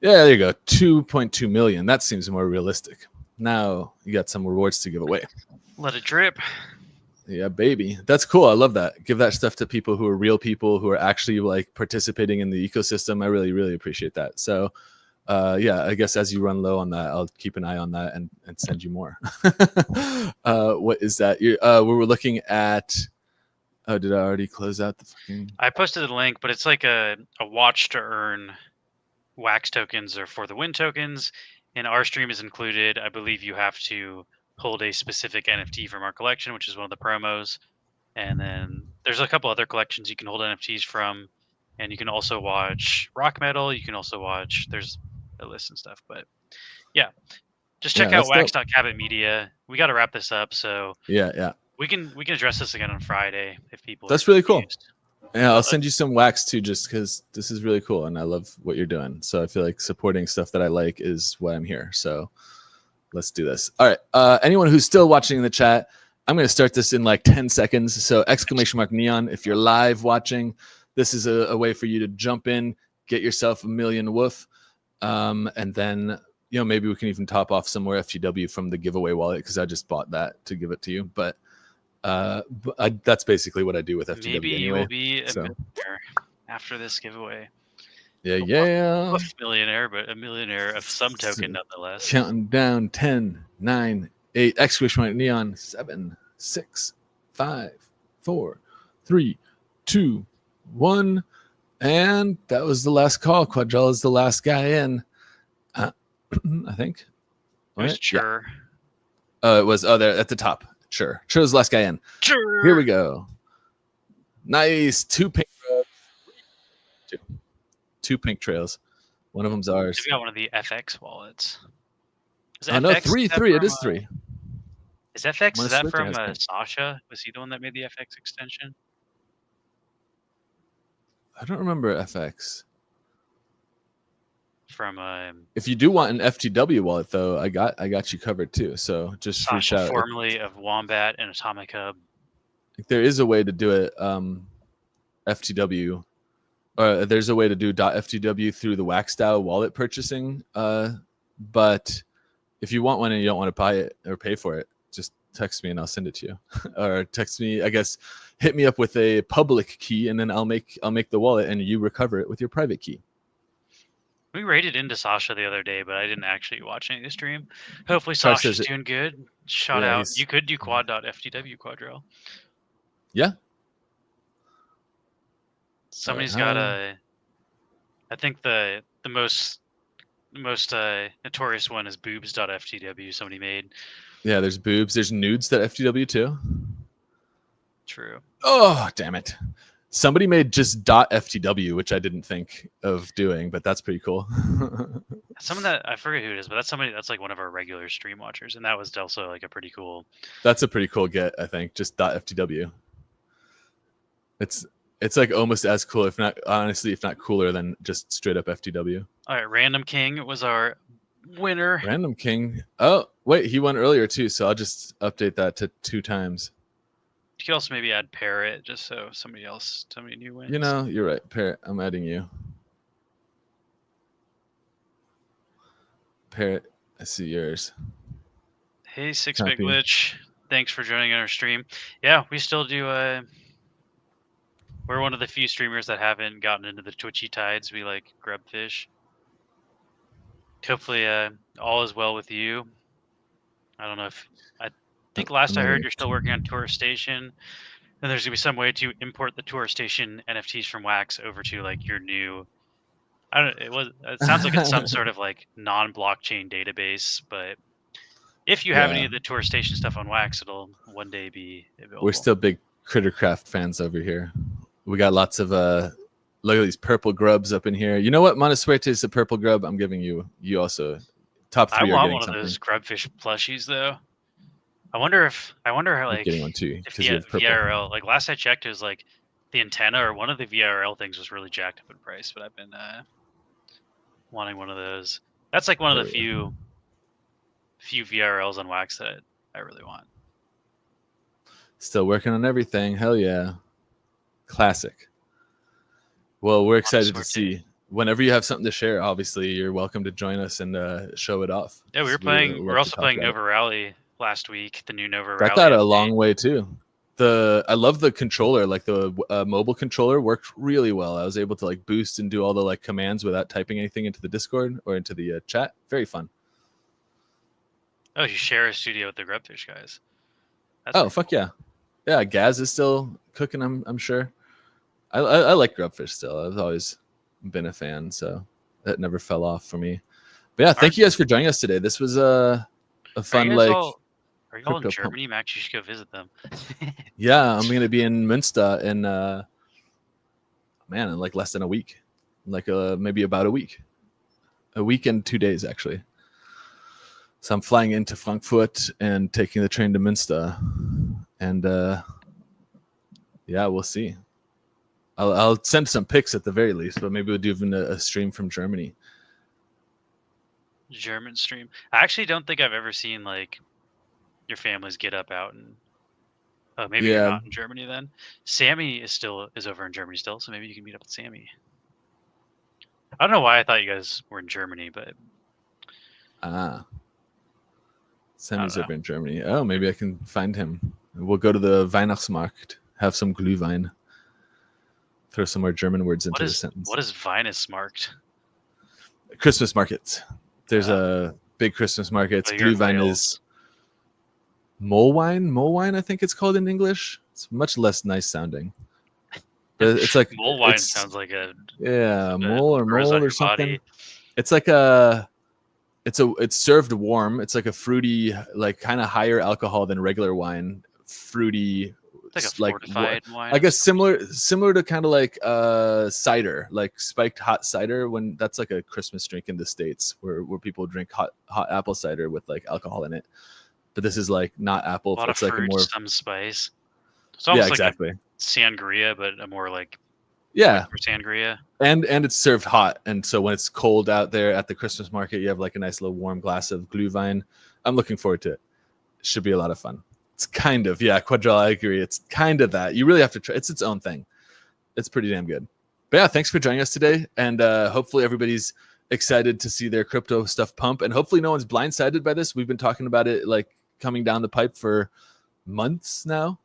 Yeah, there you go. 2.2 million. That seems more realistic. Now you got some rewards to give away. Let it drip. Yeah, baby. That's cool. I love that. Give that stuff to people who are real people who are actually like participating in the ecosystem. I really, really appreciate that. So, yeah, I guess as you run low on that, I'll keep an eye on that and send you more. What is that? We were looking at. Oh, did I already close out the fucking? I posted a link, but it's like a watch to earn wax tokens or for the win tokens. And our stream is included. I believe you have to hold a specific NFT from our collection, which is one of the promos. And then there's a couple other collections you can hold NFTs from. And you can also watch Rock Metal. You can also watch, there's a list and stuff. But yeah, just check out wax.cabot media. We got to wrap this up. So yeah. We can address this again on Friday if people. That's really cool. Yeah, I'll send you some wax too, just because this is really cool and I love what you're doing. So I feel like supporting stuff that I like is why I'm here. So let's do this. All right. Anyone who's still watching in the chat, I'm going to start this in like 10 seconds. So !neon. If you're live watching, this is a way for you to jump in, get yourself 1 million woof, and then maybe we can even top off some more FTW from the giveaway wallet because I just bought that to give it to you. But that's basically what I do with FTW. Maybe anyway, you will be a millionaire after this giveaway. Yeah. A millionaire, but a millionaire of some token nonetheless. Counting down 10, 9, 8, !neon, 7, 6, 5, 4, 3, 2, 1. And that was the last call. Quadrell is the last guy in. I think. It was Chur. Yeah. It was there at the top. Sure. Chur's the last guy in. Sure. Here we go. Nice. 2 pink trails. 2 pink trails. One of them's ours. We got one of the FX wallets. No, 3. It is 3. Is FX? Is that from Sasha? Was he the one that made the FX extension? I don't remember FX. From if you do want an FTW wallet though, I got you covered too. So just Sasha, reach out. Formerly of Wombat and Atomic Hub. There is a way to do it. FTW, or there's a way to do .ftw through the WaxDAO wallet purchasing. But if you want one and you don't want to buy it or pay for it, just text me and I'll send it to you. Or text me, I guess, hit me up with a public key and then I'll make the wallet and you recover it with your private key. We raided into Sasha the other day, but I didn't actually watch any of the stream. Hopefully Sasha's doing good. Shout out. You could do quad.ftw Quadrell. Yeah. Somebody's got I think the most notorious one is boobs.ftw somebody made. Yeah, there's boobs. There's nudes that FTW too. True. Oh, damn it. Somebody made just .ftw, which I didn't think of doing, but that's pretty cool. Some of that, I forget who it is, but that's somebody that's like one of our regular stream watchers, and that was also like a pretty cool. That's a pretty cool get, I think. Just .ftw. It's like almost as cool, if not honestly, if not cooler than just straight up FTW. All right, Random King was our winner. Random King. Oh, wait, he won earlier too, so I'll just update that to 2 times. You could also maybe add Parrot just so somebody new wins. You know, you're right. Parrot, I'm adding you. Parrot, I see yours. Hey, Six-Bit Glitch. Thanks for joining our stream. Yeah, we still do. We're one of the few streamers that haven't gotten into the Twitchy tides. We like grubfish. Hopefully, all is well with you. I don't know if I think last I heard you're still working on Tour Station, and there's gonna be some way to import the Tour Station NFTs from Wax over to like your new. I don't. It sounds like it's some sort of like non-blockchain database, but if you have any of the Tour Station stuff on Wax, it'll one day be available. We're still big Crittercraft fans over here. We got lots of look at these purple grubs up in here. You know what? Montasuerte is a purple grub. I'm giving you also top 3. I want one of those grubfish plushies though. I wonder how like getting one too, if the VRL, like last I checked, it was like the antenna or one of the VRL things was really jacked up in price, but I've been wanting one of those. That's like one of the few VRLs on Wax that I really want. Still working on everything. Hell yeah. Classic. Well, we're excited to see. Whenever you have something to share, obviously you're welcome to join us and show it off. Yeah, we're also playing Nova Rally last week, the new Nova Rally. That got a long way too. I love the controller, like the mobile controller worked really well. I was able to like boost and do all the like commands without typing anything into the Discord or into the chat. Very fun. Oh, you share a studio with the Grubfish guys. That's fuck cool. Yeah, Gaz is still cooking. I'm sure. I like Grubfish still. I've always been a fan, so that never fell off for me. But yeah, thank you guys for joining us today. This was a fun are you all in Germany, Max? You should go visit them. Yeah, I'm gonna be in Münster in in like less than a week, like maybe about a week and 2 days actually. So I'm flying into Frankfurt and taking the train to Münster, and we'll see. I'll send some pics at the very least, but maybe we'll do even a stream from Germany. German stream. I actually don't think I've ever seen like your families get up out and maybe you're not in Germany then. Sammy is over in Germany still, so maybe you can meet up with Sammy. I don't know why I thought you guys were in Germany, but Sammy's over in Germany. Oh, maybe I can find him. We'll go to the Weihnachtsmarkt, have some Glühwein. Throw some more German words into the sentence. What is Weihnachtsmarkt? Christmas markets. There's a big Christmas market. Glühwein is Mollwein. Mollwein, I think it's called in English. It's much less nice sounding. But it's like Mollwein sounds like mole or something. Body. It's like it's served warm. It's like a fruity, like kind of higher alcohol than regular wine. Fruity. It's like a fortified wine. I guess similar to kind of like cider, like spiked hot cider. When that's like a Christmas drink in the States, where people drink hot apple cider with like alcohol in it. But this is like not apple. A lot it's of like fruit, a more some spice. It's almost exactly. Like a sangria, but a more like sangria. And it's served hot, and so when it's cold out there at the Christmas market, you have like a nice little warm glass of Glühwein. I'm looking forward to it. It should be a lot of fun. It's kind of, Quadrell, I agree. It's kind of that. You really have to try. It's its own thing. It's pretty damn good. But yeah, thanks for joining us today. And hopefully everybody's excited to see their crypto stuff pump. And hopefully no one's blindsided by this. We've been talking about it like coming down the pipe for months now.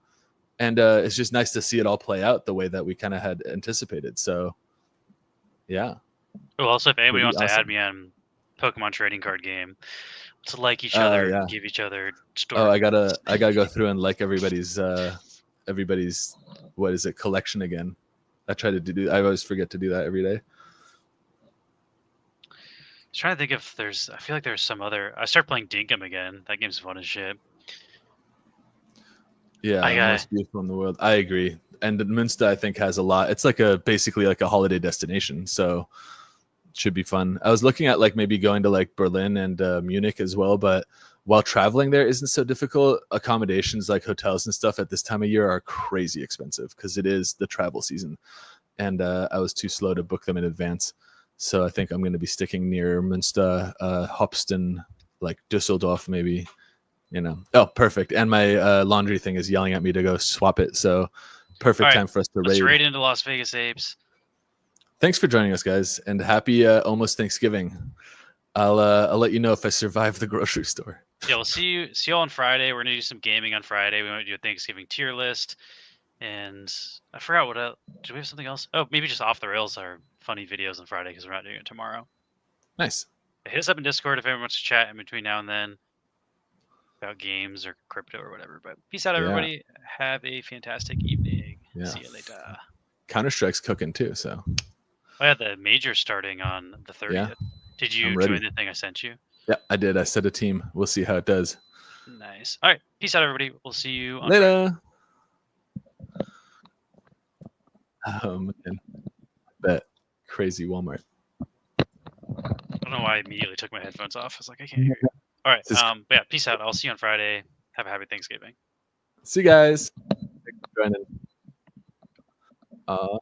And it's just nice to see it all play out the way that we kind of had anticipated. So, yeah. Well, also, if anybody wants to add me on Pokemon trading card game, to like each other and give each other stories. Oh, I gotta go through and like everybody's what is it, collection again. I try to do. I always forget to do that every day. trying to think if there's. I feel like there's some other. I started playing Dinkum again. That game's fun as shit. Yeah, most beautiful in the world. I agree. And Münster, I think, has a lot. It's like basically like a holiday destination, so it should be fun. I was looking at like maybe going to like Berlin and Munich as well, but while traveling there isn't so difficult, accommodations like hotels and stuff at this time of year are crazy expensive because it is the travel season, and I was too slow to book them in advance. So I think I'm going to be sticking near Münster, Hopsten, like Düsseldorf maybe. Oh, perfect. And my laundry thing is yelling at me to go swap it. So perfect time for us to let's raid. raid into Las Vegas Apes. Thanks for joining us, guys, and happy almost Thanksgiving. I'll let you know if I survive the grocery store. Yeah, we'll see you on Friday. We're gonna do some gaming on Friday. We might do a Thanksgiving tier list, and I forgot what else. Do we have something else? Oh, maybe just off the rails are funny videos on Friday because we're not doing it tomorrow. Nice. Hit us up in Discord if anyone wants to chat in between now and then about games or crypto or whatever. But peace out, everybody. Have a fantastic evening. Yeah. See you later. Counter-Strike's cooking too, so. I had the major starting on the 30th. Yeah. Did you join the thing I sent you? Yeah, I did. I set a team. We'll see how it does. Nice. All right. Peace out, everybody. We'll see you on later. Oh man, that crazy Walmart. I don't know why I immediately took my headphones off. I was like, I can't hear you. All right. Yeah. Peace out. I'll see you on Friday. Have a happy Thanksgiving. See you guys. Thanks for joining. Yeah.